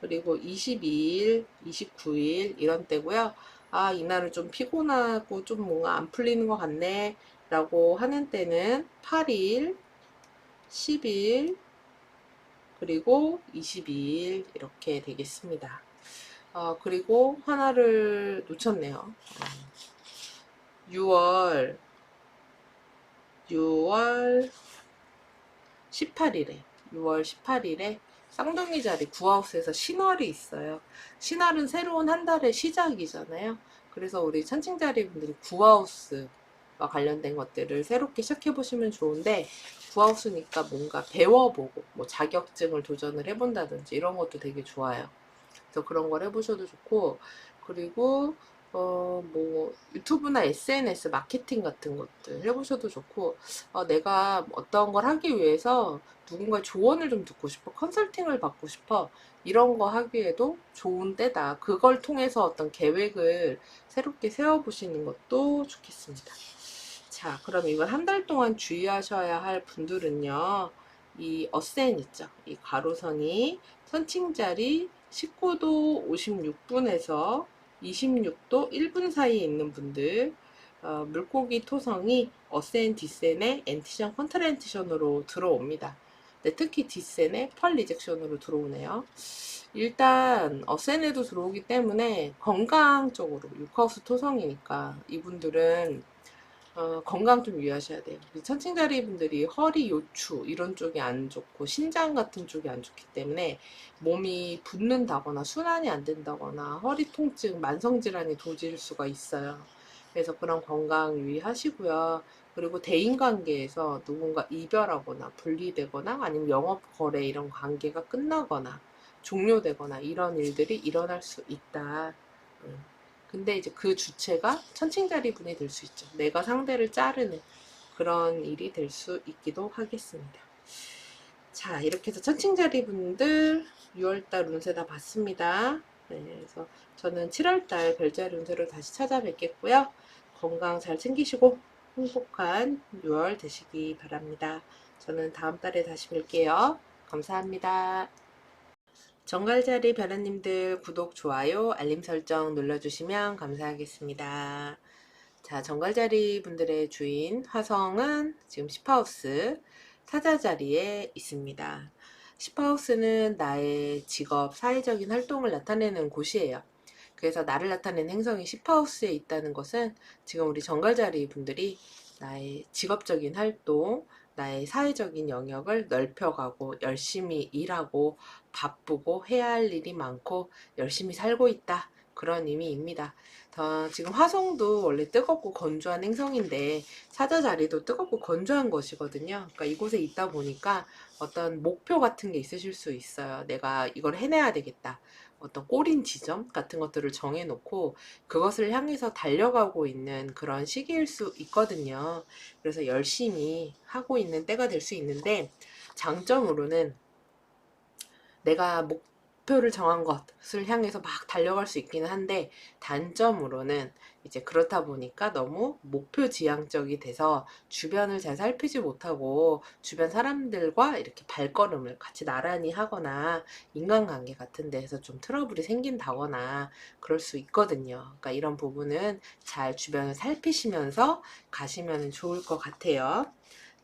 그리고 22일, 29일 이런 때고요. 아, 이날은 좀 피곤하고 좀 뭔가 안 풀리는 것 같네 라고 하는 때는 8일, 10일, 그리고 22일 이렇게 되겠습니다. 그리고 하나를 놓쳤네요. 6월 18일에 6월 18일에 쌍둥이 자리 구하우스에서 신월이 있어요. 신월은 새로운 한 달의 시작이잖아요. 그래서 우리 천칭자리 분들이 구하우스와 관련된 것들을 새롭게 시작해 보시면 좋은데, 구하우스니까 뭔가 배워보고 뭐 자격증을 도전을 해본다든지 이런 것도 되게 좋아요. 그래서 그런 걸 해보셔도 좋고, 그리고 뭐 유튜브나 SNS 마케팅 같은 것들 해보셔도 좋고, 내가 어떤 걸 하기 위해서 누군가의 조언을 좀 듣고 싶어, 컨설팅을 받고 싶어, 이런 거 하기에도 좋은 때다. 그걸 통해서 어떤 계획을 새롭게 세워보시는 것도 좋겠습니다. 자, 그럼 이번 한 달 동안 주의하셔야 할 분들은요, 이 어센 있죠? 이 가로선이 선칭자리 19도 56분에서 26도 1분 사이에 있는 분들, 물고기 토성이 어센 디센의 엔티션 컨트렌티션으로 들어옵니다. 네, 특히 디센의 펄 리젝션으로 들어오네요. 일단 어센에도 들어오기 때문에 건강적으로 육하우스 토성이니까 이분들은 건강 좀 유의하셔야 돼요. 천칭자리 분들이 허리, 요추 이런 쪽이 안 좋고 신장 같은 쪽이 안 좋기 때문에 몸이 붓는다거나 순환이 안 된다거나 허리 통증, 만성 질환이 도질 수가 있어요. 그래서 그런 건강 유의하시고요. 그리고 대인관계에서 누군가 이별하거나 분리되거나 아니면 영업 거래 이런 관계가 끝나거나 종료되거나 이런 일들이 일어날 수 있다. 근데 이제 그 주체가 천칭자리 분이 될 수 있죠. 내가 상대를 자르는 그런 일이 될 수 있기도 하겠습니다. 자, 이렇게 해서 천칭자리 분들 6월달 운세 다 봤습니다. 네, 그래서 저는 7월달 별자리 운세로 다시 찾아뵙겠고요. 건강 잘 챙기시고 행복한 6월 되시기 바랍니다. 저는 다음 달에 다시 뵐게요. 감사합니다. 정갈자리 별아님들 구독, 좋아요, 알림 설정 눌러주시면 감사하겠습니다. 자, 정갈자리 분들의 주인 화성은 지금 10하우스 사자자리에 있습니다. 10하우스는 나의 직업, 사회적인 활동을 나타내는 곳이에요. 그래서 나를 나타내는 행성이 10하우스에 있다는 것은 지금 우리 정갈자리 분들이 나의 직업적인 활동, 나의 사회적인 영역을 넓혀가고 열심히 일하고 바쁘고 해야 할 일이 많고 열심히 살고 있다. 그런 의미입니다. 지금 화성도 원래 뜨겁고 건조한 행성인데 사자 자리도 뜨겁고 건조한 것이거든요. 그러니까 이곳에 있다 보니까 어떤 목표 같은 게 있으실 수 있어요. 내가 이걸 해내야 되겠다. 어떤 꼬린 지점 같은 것들을 정해놓고 그것을 향해서 달려가고 있는 그런 시기일 수 있거든요. 그래서 열심히 하고 있는 때가 될 수 있는데, 장점으로는 내가 목표를 정한 것을 향해서 막 달려갈 수 있기는 한데, 단점으로는 이제 그렇다 보니까 너무 목표 지향적이 돼서 주변을 잘 살피지 못하고 주변 사람들과 이렇게 발걸음을 같이 나란히 하거나 인간관계 같은 데에서 좀 트러블이 생긴다거나 그럴 수 있거든요. 그러니까 이런 부분은 잘 주변을 살피시면서 가시면 좋을 것 같아요.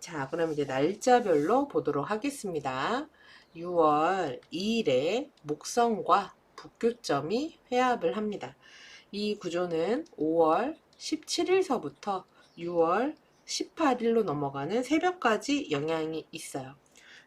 자, 그럼 이제 날짜별로 보도록 하겠습니다. 6월 2일에 목성과 북교점이 회합을 합니다. 이 구조는 5월 17일서부터 6월 18일로 넘어가는 새벽까지 영향이 있어요.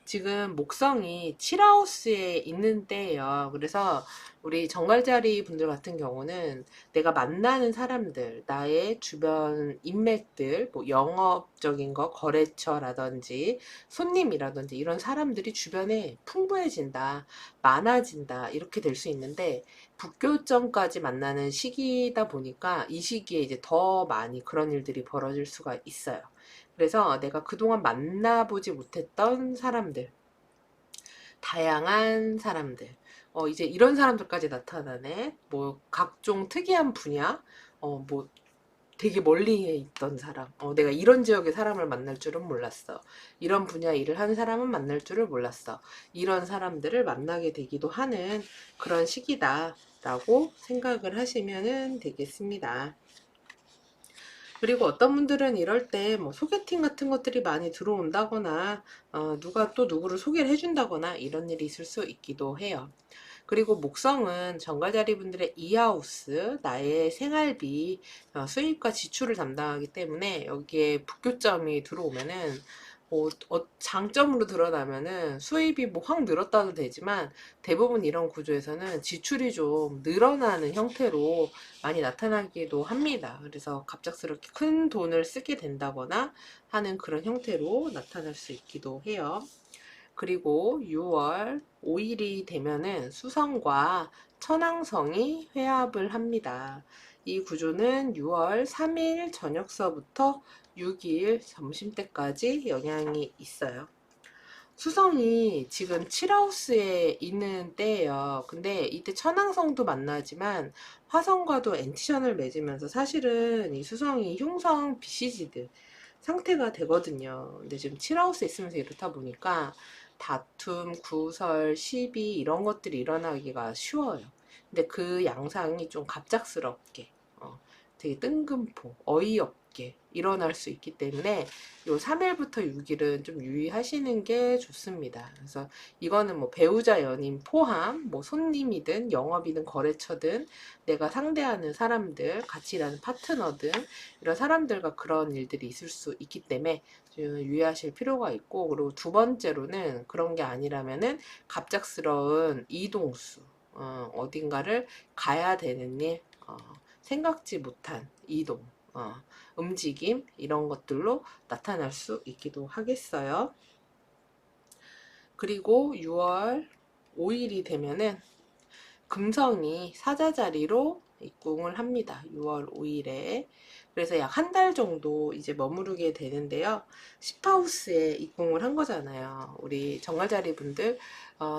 지금 목성이 칠하우스에 있는 때예요. 그래서 우리 정갈자리 분들 같은 경우는 내가 만나는 사람들, 나의 주변 인맥들, 뭐 영업적인 거, 거래처라든지 손님이라든지 이런 사람들이 주변에 풍부해진다, 많아진다, 이렇게 될 수 있는데 북교점까지 만나는 시기다 보니까 이 시기에 이제 더 많이 그런 일들이 벌어질 수가 있어요. 그래서 내가 그동안 만나보지 못했던 사람들, 다양한 사람들, 이제 이런 사람들까지 나타나네. 뭐, 각종 특이한 분야, 뭐, 되게 멀리에 있던 사람, 내가 이런 지역의 사람을 만날 줄은 몰랐어. 이런 분야 일을 하는 사람은 만날 줄을 몰랐어. 이런 사람들을 만나게 되기도 하는 그런 시기다라고 생각을 하시면 되겠습니다. 그리고 어떤 분들은 이럴 때 뭐 소개팅 같은 것들이 많이 들어온다거나 누가 또 누구를 소개를 해준다거나 이런 일이 있을 수 있기도 해요. 그리고 목성은 정가자리 분들의 이하우스, 나의 생활비, 수입과 지출을 담당하기 때문에 여기에 북교점이 들어오면은 장점으로 드러나면은 수입이 뭐 확 늘었다도 되지만 대부분 이런 구조에서는 지출이 좀 늘어나는 형태로 많이 나타나기도 합니다. 그래서 갑작스럽게 큰 돈을 쓰게 된다거나 하는 그런 형태로 나타날 수 있기도 해요. 그리고 6월 5일이 되면은 수성과 천왕성이 회합을 합니다. 이 구조는 6월 3일 저녁서부터 6일 점심때까지 영향이 있어요. 수성이 지금 칠하우스에 있는 때예요. 근데 이때 천왕성도 만나지만 화성과도 엔티션을 맺으면서 사실은 이 수성이 흉성 BCG들 상태가 되거든요. 근데 지금 칠하우스에 있으면서 이렇다 보니까 다툼, 구설, 시비 이런 것들이 일어나기가 쉬워요. 근데 그 양상이 좀 갑작스럽게 되게 뜬금포, 어이없게 일어날 수 있기 때문에 요 3일부터 6일은 좀 유의하시는 게 좋습니다. 그래서 이거는 뭐 배우자 연인 포함, 뭐 손님이든 영업이든 거래처든 내가 상대하는 사람들, 같이 일하는 파트너 등 이런 사람들과 그런 일들이 있을 수 있기 때문에 좀 유의하실 필요가 있고, 그리고 두 번째로는 그런 게 아니라면은 갑작스러운 이동수, 어딘가를 가야 되는 일, 생각지 못한 이동, 움직임 이런 것들로 나타날 수 있기도 하겠어요. 그리고 6월 5일이 되면은 금성이 사자자리로 입궁을 합니다. 6월 5일에. 그래서 약 한 달 정도 이제 머무르게 되는데요. 10하우스에 입궁을 한 거잖아요. 우리 정갈자리 분들,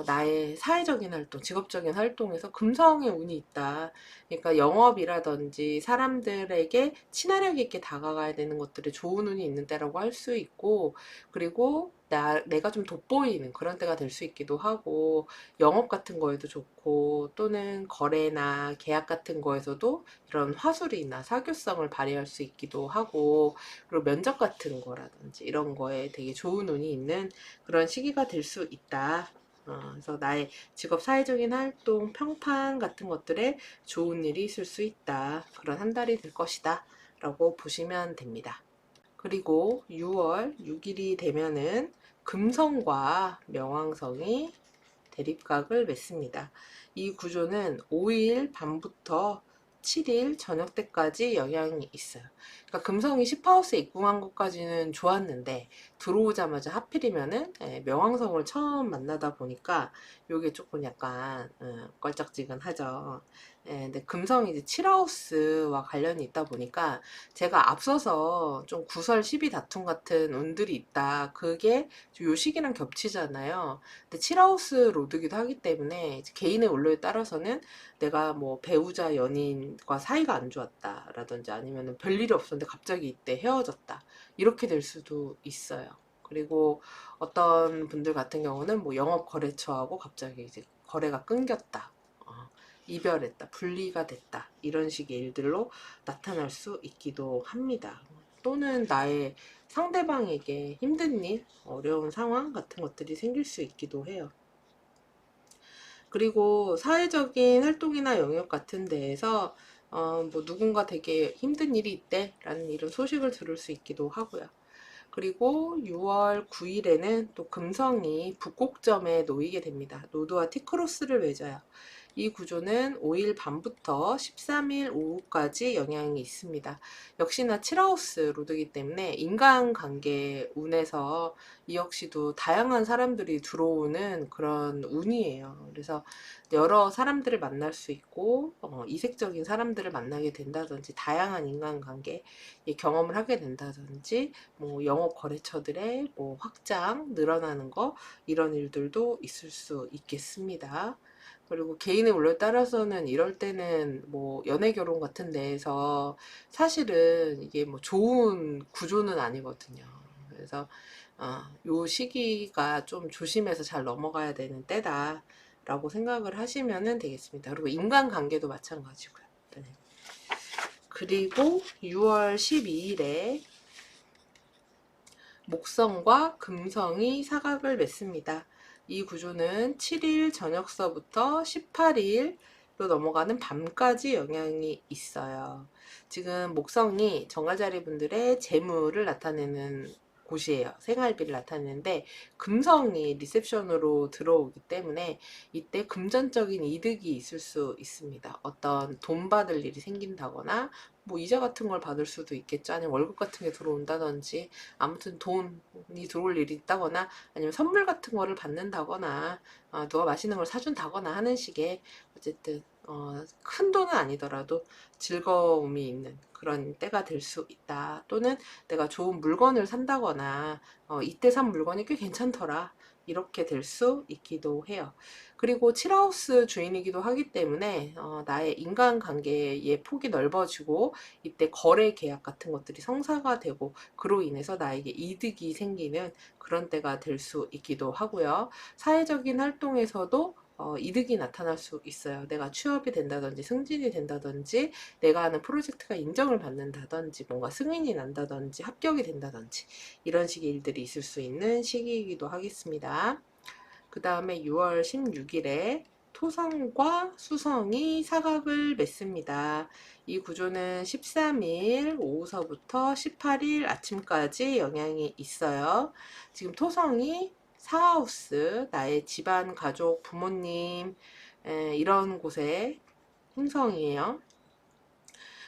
나의 사회적인 활동, 직업적인 활동에서 금성의 운이 있다. 그러니까 영업이라든지 사람들에게 친화력 있게 다가가야 되는 것들에 좋은 운이 있는 때라고 할 수 있고, 그리고 내가 좀 돋보이는 그런 때가 될 수 있기도 하고, 영업 같은 거에도 좋고, 또는 거래나 계약 같은 거에서도 이런 화술이나 사교성을 발휘할 수 있기도 하고, 그리고 면접 같은 거라든지 이런 거에 되게 좋은 운이 있는 그런 시기가 될 수 있다. 그래서 나의 직업 사회적인 활동, 평판 같은 것들에 좋은 일이 있을 수 있다. 그런 한 달이 될 것이다. 라고 보시면 됩니다. 그리고 6월 6일이 되면은 금성과 명왕성이 대립각을 맺습니다. 이 구조는 5일 밤부터 7일 저녁 때까지 영향이 있어요. 그러니까 금성이 10하우스에 입궁한 것까지는 좋았는데 들어오자마자 하필이면은 명왕성을 처음 만나다 보니까 요게 조금 약간 껄쩍지근하죠. 근데 금성이 이제 7하우스와 관련이 있다 보니까 제가 앞서서 좀 구설 시비 다툼 같은 운들이 있다. 그게 요 시기랑 겹치잖아요. 근데 7하우스 로드기도 하기 때문에 개인의 원로에 따라서는 내가 뭐 배우자 연인과 사이가 안 좋았다라든지 아니면 별일이 없었는데 갑자기 이때 헤어졌다. 이렇게 될 수도 있어요. 그리고 어떤 분들 같은 경우는 뭐 영업 거래처하고 갑자기 이제 거래가 끊겼다. 이별했다, 분리가 됐다, 이런 식의 일들로 나타날 수 있기도 합니다. 또는 나의 상대방에게 힘든 일, 어려운 상황 같은 것들이 생길 수 있기도 해요. 그리고 사회적인 활동이나 영역 같은 데에서 뭐 누군가 되게 힘든 일이 있대 라는 이런 소식을 들을 수 있기도 하고요. 그리고 6월 9일에는 또 금성이 북곡점에 놓이게 됩니다. 노드와 T크로스를 맺어요. 이 구조는 5일 밤부터 13일 오후까지 영향이 있습니다. 역시나 칠하우스 로드이기 때문에 인간관계 운에서 이 역시도 다양한 사람들이 들어오는 그런 운이에요. 그래서 여러 사람들을 만날 수 있고 이색적인 사람들을 만나게 된다든지 다양한 인간관계 경험을 하게 된다든지 뭐 영업 거래처들의 뭐 확장 늘어나는 거 이런 일들도 있을 수 있겠습니다. 그리고 개인의 운에 따라서는 이럴 때는 뭐 연애 결혼 같은 데에서 사실은 이게 뭐 좋은 구조는 아니거든요. 그래서 요 시기가 좀 조심해서 잘 넘어가야 되는 때다 라고 생각을 하시면 되겠습니다. 그리고 인간관계도 마찬가지고요. 네. 그리고 6월 12일에 목성과 금성이 사각을 맺습니다. 이 구조는 7일 저녁서부터 18일로 넘어가는 밤까지 영향이 있어요. 지금 목성이 정갈자리 분들의 재물을 나타내는 곳이에요. 생활비를 나타내는데 금성이 리셉션으로 들어오기 때문에 이때 금전적인 이득이 있을 수 있습니다. 어떤 돈 받을 일이 생긴다거나 뭐 이자 같은 걸 받을 수도 있겠죠. 아니면 월급 같은 게 들어온다든지 아무튼 돈이 들어올 일이 있다거나 아니면 선물 같은 거를 받는다거나 누가 맛있는 걸 사준다거나 하는 식의 어쨌든 큰 돈은 아니더라도 즐거움이 있는 그런 때가 될 수 있다. 또는 내가 좋은 물건을 산다거나 이때 산 물건이 꽤 괜찮더라. 이렇게 될 수 있기도 해요. 그리고 칠하우스 주인이기도 하기 때문에 나의 인간관계의 폭이 넓어지고 이때 거래 계약 같은 것들이 성사가 되고 그로 인해서 나에게 이득이 생기는 그런 때가 될 수 있기도 하고요. 사회적인 활동에서도 이득이 나타날 수 있어요. 내가 취업이 된다든지 승진이 된다든지 내가 하는 프로젝트가 인정을 받는다든지 뭔가 승인이 난다든지 합격이 된다든지 이런 식의 일들이 있을 수 있는 시기이기도 하겠습니다. 그 다음에 6월 16일에 토성과 수성이 사각을 맺습니다. 이 구조는 13일 오후서부터 18일 아침까지 영향이 있어요. 지금 토성이 사하우스, 나의 집안, 가족, 부모님 이런 곳에 행성이에요.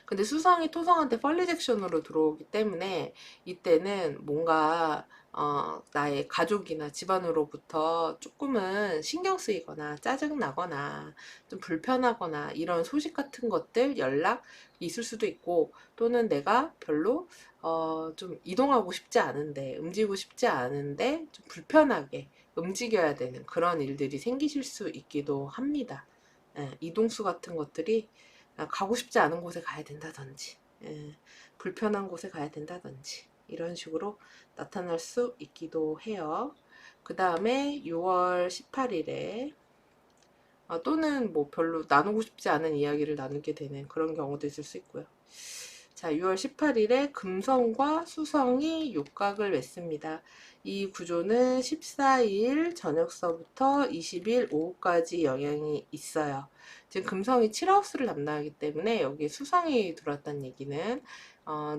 근데 수성이 토성한테 펄리젝션으로 들어오기 때문에 이때는 뭔가 나의 가족이나 집안으로부터 조금은 신경 쓰이거나 짜증나거나 좀 불편하거나 이런 소식 같은 것들 연락 있을 수도 있고 또는 내가 별로 좀 이동하고 싶지 않은데 움직이고 싶지 않은데 좀 불편하게 움직여야 되는 그런 일들이 생기실 수 있기도 합니다. 이동수 같은 것들이 가고 싶지 않은 곳에 가야 된다든지 불편한 곳에 가야 된다든지 이런 식으로 나타날 수 있기도 해요. 그 다음에 6월 18일에 또는 뭐 별로 나누고 싶지 않은 이야기를 나누게 되는 그런 경우도 있을 수 있고요. 자, 6월 18일에 금성과 수성이 육각을 맺습니다. 이 구조는 14일 저녁서부터 20일 오후까지 영향이 있어요. 지금 금성이 7하우스를 담당하기 때문에 여기에 수성이 들어왔다는 얘기는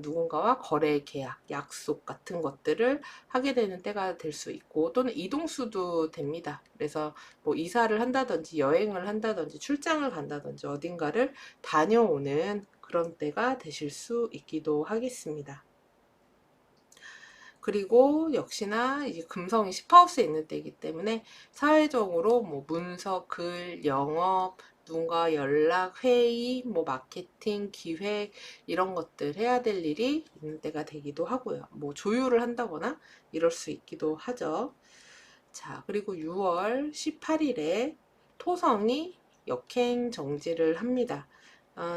누군가와 거래 계약, 약속 같은 것들을 하게 되는 때가 될 수 있고 또는 이동수도 됩니다. 그래서 뭐 이사를 한다든지 여행을 한다든지 출장을 간다든지 어딘가를 다녀오는 그런 때가 되실 수 있기도 하겠습니다. 그리고 역시나 이제 금성이 10하우스에 있는 때이기 때문에 사회적으로 뭐 문서, 글, 영업, 누군가 연락, 회의, 뭐 마케팅, 기획 이런 것들 해야 될 일이 있는 때가 되기도 하고요. 뭐 조율을 한다거나 이럴 수 있기도 하죠. 자, 그리고 6월 18일에 토성이 역행 정지를 합니다.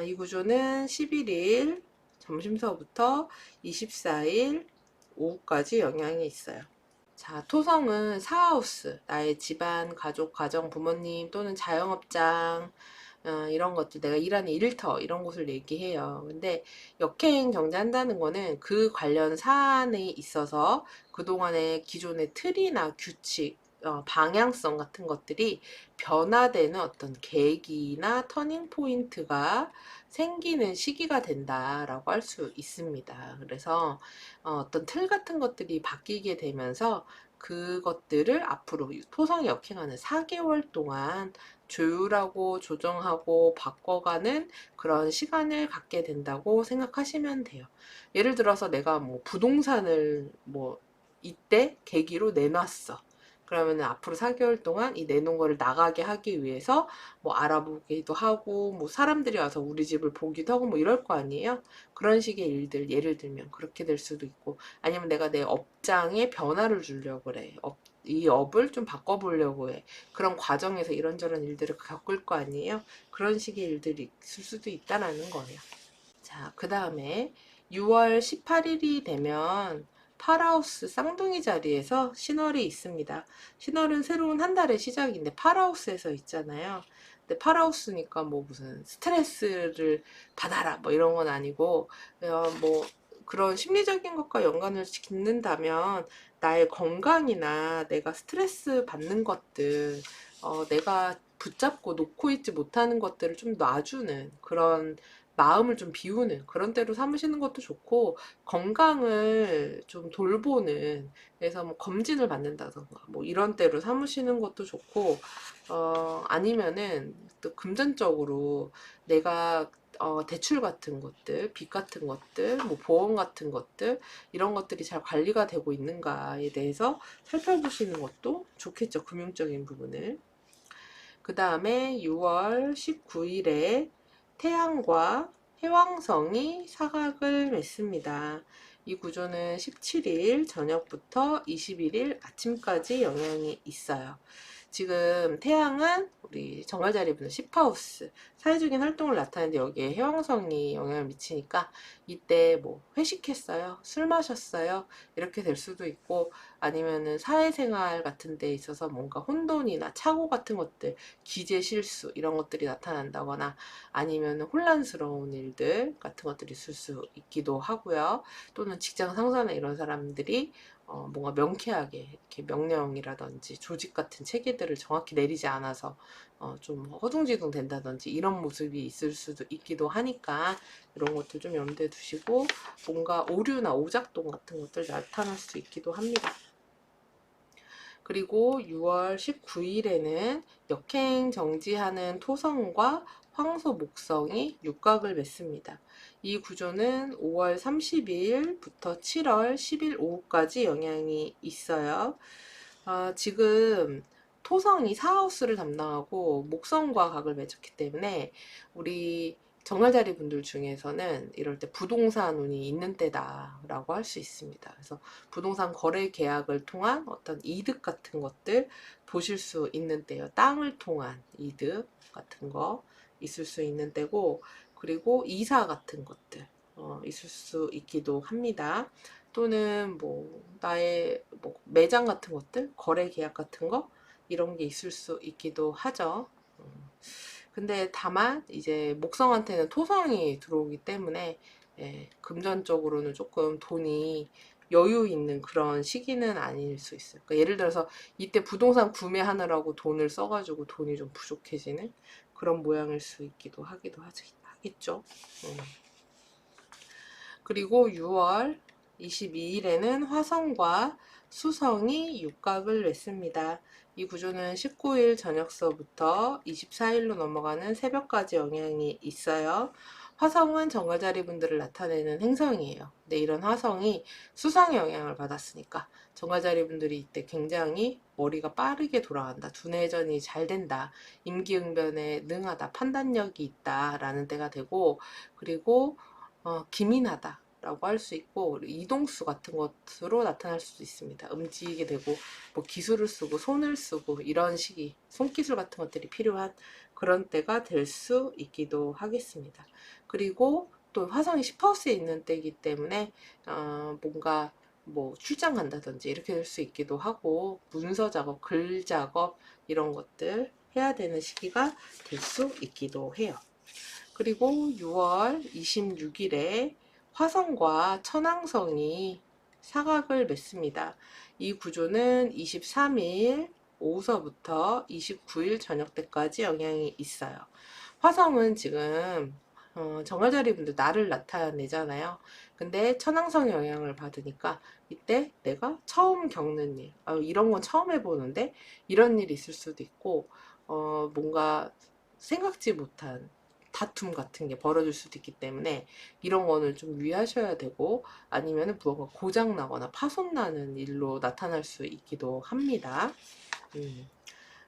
이 구조는 11일 점심서부터 24일 오후까지 영향이 있어요. 자, 토성은 사하우스, 나의 집안, 가족, 가정, 부모님 또는 자영업장, 이런 것들 내가 일하는 일터 이런 곳을 얘기해요. 근데 역행 정지한다는 거는 그 관련 사안에 있어서 그동안의 기존의 틀이나 규칙, 방향성 같은 것들이 변화되는 어떤 계기나 터닝 포인트가 생기는 시기가 된다라고 할 수 있습니다. 그래서 어떤 틀 같은 것들이 바뀌게 되면서 그것들을 앞으로 토성이 역행하는 4개월 동안 조율하고 조정하고 바꿔가는 그런 시간을 갖게 된다고 생각하시면 돼요. 예를 들어서 내가 뭐 부동산을 뭐 이때 계기로 내놨어. 그러면 앞으로 4개월 동안 이 내놓은 거를 나가게 하기 위해서 뭐 알아보기도 하고 뭐 사람들이 와서 우리 집을 보기도 하고 뭐 이럴 거 아니에요. 그런 식의 일들 예를 들면 그렇게 될 수도 있고, 아니면 내가 내 업장에 변화를 주려고 그래. 이 업을 좀 바꿔보려고 해. 그런 과정에서 이런저런 일들을 겪을 거 아니에요. 그런 식의 일들이 있을 수도 있다라는 거예요. 자, 그 다음에 6월 18일이 되면 파라우스 쌍둥이 자리에서 신월이 있습니다. 신월은 새로운 한 달의 시작인데 파라우스에서 있잖아요. 근데 파라우스니까 뭐 무슨 스트레스를 받아라 뭐 이런 건 아니고, 뭐 그런 심리적인 것과 연관을 짓는다면 나의 건강이나 내가 스트레스 받는 것들, 내가 붙잡고 놓고 있지 못하는 것들을 좀 놔주는 그런 마음을 좀 비우는 그런 때로 삼으시는 것도 좋고, 건강을 좀 돌보는, 그래서 뭐 검진을 받는다던가 뭐 이런 때로 삼으시는 것도 좋고, 아니면은 또 금전적으로 내가 대출 같은 것들, 빚 같은 것들, 뭐 보험 같은 것들, 이런 것들이 잘 관리가 되고 있는가에 대해서 살펴보시는 것도 좋겠죠. 금융적인 부분을. 그 다음에 6월 19일에 태양과 해왕성이 사각을 맺습니다. 이 구조는 17일 저녁부터 21일 아침까지 영향이 있어요. 지금 태양은 우리 정갈자리분의 10하우스 사회적인 활동을 나타내는데 여기에 해왕성이 영향을 미치니까 이때 뭐 회식했어요, 술 마셨어요, 이렇게 될 수도 있고, 아니면은 사회생활 같은 데 있어서 뭔가 혼돈이나 착오 같은 것들, 기재 실수 이런 것들이 나타난다거나, 아니면 혼란스러운 일들 같은 것들이 있을 수 있기도 하고요. 또는 직장 상사나 이런 사람들이 뭔가 명쾌하게 이렇게 명령이라든지 조직 같은 체계들을 정확히 내리지 않아서 좀 허둥지둥 된다든지 이런 모습이 있을 수도 있기도 하니까 이런 것들 좀 염두에 두시고, 뭔가 오류나 오작동 같은 것들 나타날 수 있기도 합니다. 그리고 6월 19일에는 역행 정지하는 토성과 황소 목성이 육각을 맺습니다. 이 구조는 5월 30일부터 7월 10일 오후까지 영향이 있어요. 지금 토성이 사하우스를 담당하고 목성과 각을 맺었기 때문에 우리 정갈자리 분들 중에서는 이럴 때 부동산 운이 있는 때다라고 할 수 있습니다. 그래서 부동산 거래 계약을 통한 어떤 이득 같은 것들 보실 수 있는 때요. 땅을 통한 이득 같은 거 있을 수 있는 때고, 그리고 이사 같은 것들 있을 수 있기도 합니다. 또는 뭐 나의 뭐 매장 같은 것들, 거래 계약 같은 거 이런 게 있을 수 있기도 하죠. 근데 다만 이제 목성한테는 토성이 들어오기 때문에 금전적으로는 조금 돈이 여유 있는 그런 시기는 아닐 수 있어요. 그러니까 예를 들어서 이때 부동산 구매하느라고 돈을 써가지고 돈이 좀 부족해지는 그런 모양일 수 하겠죠. 그리고 6월 22일에는 화성과 수성이 육각을 맺습니다. 이 구조는 19일 저녁서부터 24일로 넘어가는 새벽까지 영향이 있어요. 화성은 정갈자리 분들을 나타내는 행성이에요. 근데 이런 화성이 수성의 영향을 받았으니까 정갈자리 분들이 이때 굉장히 머리가 빠르게 돌아간다, 두뇌전이 잘 된다, 임기응변에 능하다, 판단력이 있다라는 때가 되고, 그리고 기민하다 라고 할 수 있고, 이동수 같은 것으로 나타날 수도 있습니다. 움직이게 되고 뭐 기술을 쓰고 손을 쓰고 이런 식이 손기술 같은 것들이 필요한 그런 때가 될 수 있기도 하겠습니다. 그리고 또 화성이 10하우스에 있는 때이기 때문에 뭔가 뭐 출장 간다든지 이렇게 될 수 있기도 하고, 문서 작업, 글 작업 이런 것들 해야 되는 시기가 될 수 있기도 해요. 그리고 6월 26일에 화성과 천왕성이 사각을 맺습니다. 이 구조는 23일 오후서부터 29일 저녁 때까지 영향이 있어요. 화성은 지금 정월자리 분들 나를 나타내잖아요. 근데 천왕성의 영향을 받으니까 이때 내가 처음 겪는 일, 이런 건 처음 해보는데 이런 일이 있을 수도 있고, 뭔가 생각지 못한 다툼 같은 게 벌어질 수도 있기 때문에 이런 거는 좀 유의하셔야 되고, 아니면 무언가 고장 나거나 파손 나는 일로 나타날 수 있기도 합니다.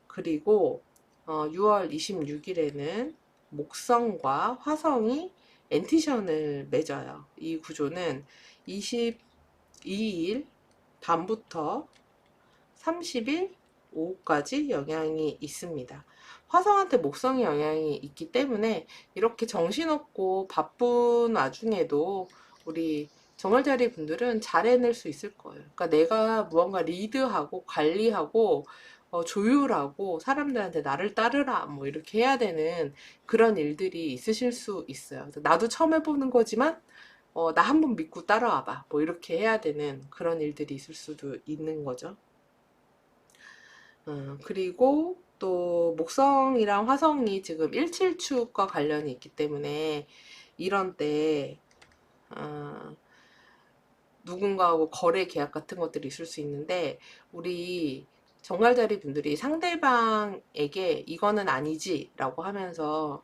그리고 6월 26일에는 목성과 화성이 엔티션을 맺어요. 이 구조는 22일 밤부터 30일 오후까지 영향이 있습니다. 화성한테 목성의 영향이 있기 때문에 이렇게 정신없고 바쁜 와중에도 우리 정월자리 분들은 잘 해낼 수 있을 거예요. 그러니까 내가 무언가 리드하고 관리하고 조율하고 사람들한테 나를 따르라 뭐 이렇게 해야 되는 그런 일들이 있으실 수 있어요. 나도 처음 해보는 거지만 나 한번 믿고 따라와봐 뭐 이렇게 해야 되는 그런 일들이 있을 수도 있는 거죠. 그리고 또 목성이랑 화성이 지금 일칠축과 관련이 있기 때문에 이런 때 누군가하고 거래 계약 같은 것들이 있을 수 있는데, 우리 정갈자리 분들이 상대방에게 이거는 아니지 라고 하면서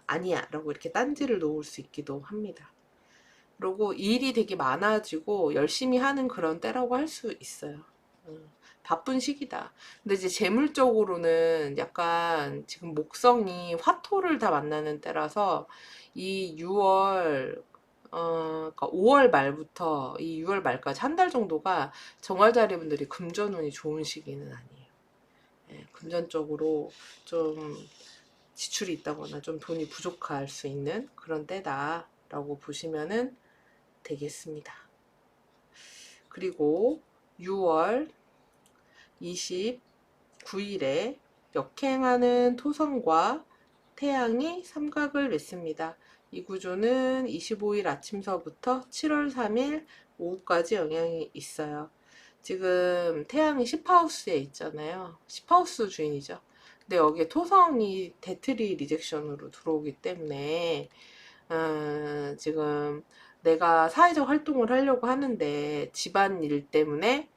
아니야 라고 이렇게 딴지를 놓을 수 있기도 합니다. 그리고 일이 되게 많아지고 열심히 하는 그런 때라고 할 수 있어요. 바쁜 시기다. 근데 이제 재물적으로는 약간 지금 목성이 화토를 다 만나는 때라서 이 6월 그러니까 5월 말부터 이 6월 말까지 한 달 정도가 정월자리 분들이 금전운이 좋은 시기는 아니에요. 예, 금전적으로 좀 지출이 있다거나 좀 돈이 부족할 수 있는 그런 때다라고 보시면은 되겠습니다. 그리고 6월 29일에 역행하는 토성과 태양이 삼각을 맺습니다. 이 구조는 25일 아침서부터 7월 3일 오후까지 영향이 있어요. 지금 태양이 10하우스에 있잖아요. 10하우스 주인이죠. 근데 여기에 토성이 데트리 리젝션으로 들어오기 때문에 지금 내가 사회적 활동을 하려고 하는데 집안일 때문에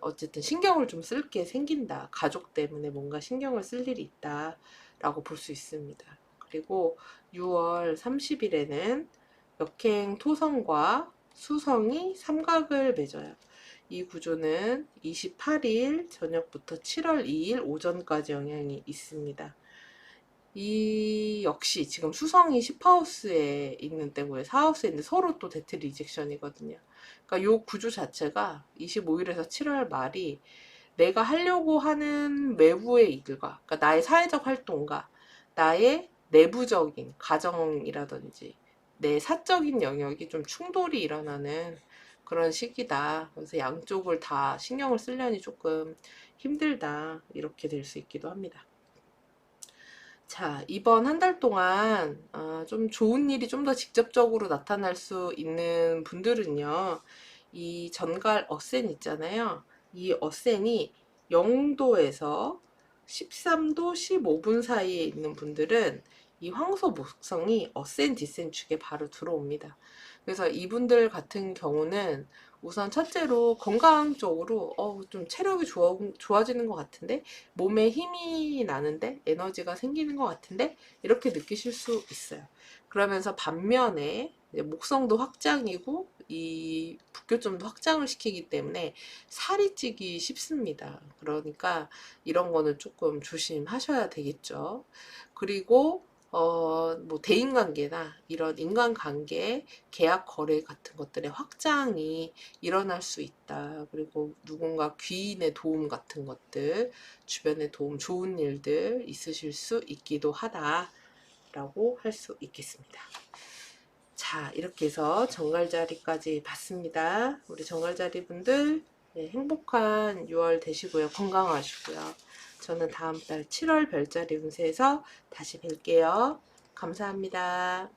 어쨌든 신경을 좀 쓸 게 생긴다. 가족 때문에 뭔가 신경을 쓸 일이 있다 라고 볼 수 있습니다. 그리고 6월 30일에는 역행 토성과 수성이 삼각을 맺어요. 이 구조는 28일 저녁부터 7월 2일 오전까지 영향이 있습니다. 이 역시 지금 수성이 10하우스에 있는 때고요. 4하우스에 있는데 서로 또 데트 리젝션이거든요. 그러니까 요 구조 자체가 25일에서 7월 말이 내가 하려고 하는 외부의 일과, 그러니까 나의 사회적 활동과 나의 내부적인 가정이라든지 내 사적인 영역이 좀 충돌이 일어나는 그런 시기다. 그래서 양쪽을 다 신경을 쓰려니 조금 힘들다. 이렇게 될 수 있기도 합니다. 자, 이번 한 달 동안 좀 좋은 일이 좀 더 직접적으로 나타날 수 있는 분들은요, 이 전갈 어센 있잖아요. 이 어센이 0도에서 13도 15분 사이에 있는 분들은 이 황소 목성이 어센 디센 축에 바로 들어옵니다. 그래서 이분들 같은 경우는 우선 첫째로 건강적으로 좀 체력이 좋아지는 것 같은데, 몸에 힘이 나는데, 에너지가 생기는 것 같은데, 이렇게 느끼실 수 있어요. 그러면서 반면에 목성도 확장이고 이 북교점도 확장을 시키기 때문에 살이 찌기 쉽습니다. 그러니까 이런 거는 조금 조심하셔야 되겠죠. 그리고 뭐 대인관계나 이런 인간관계, 계약 거래 같은 것들의 확장이 일어날 수 있다. 그리고 누군가 귀인의 도움 같은 것들, 주변의 도움, 좋은 일들 있으실 수 있기도 하다라고 할 수 있겠습니다. 자, 이렇게 해서 정갈자리까지 봤습니다. 우리 정갈자리 분들 행복한 6월 되시고요. 건강하시고요. 저는 다음 달 7월 별자리 운세에서 다시 뵐게요. 감사합니다.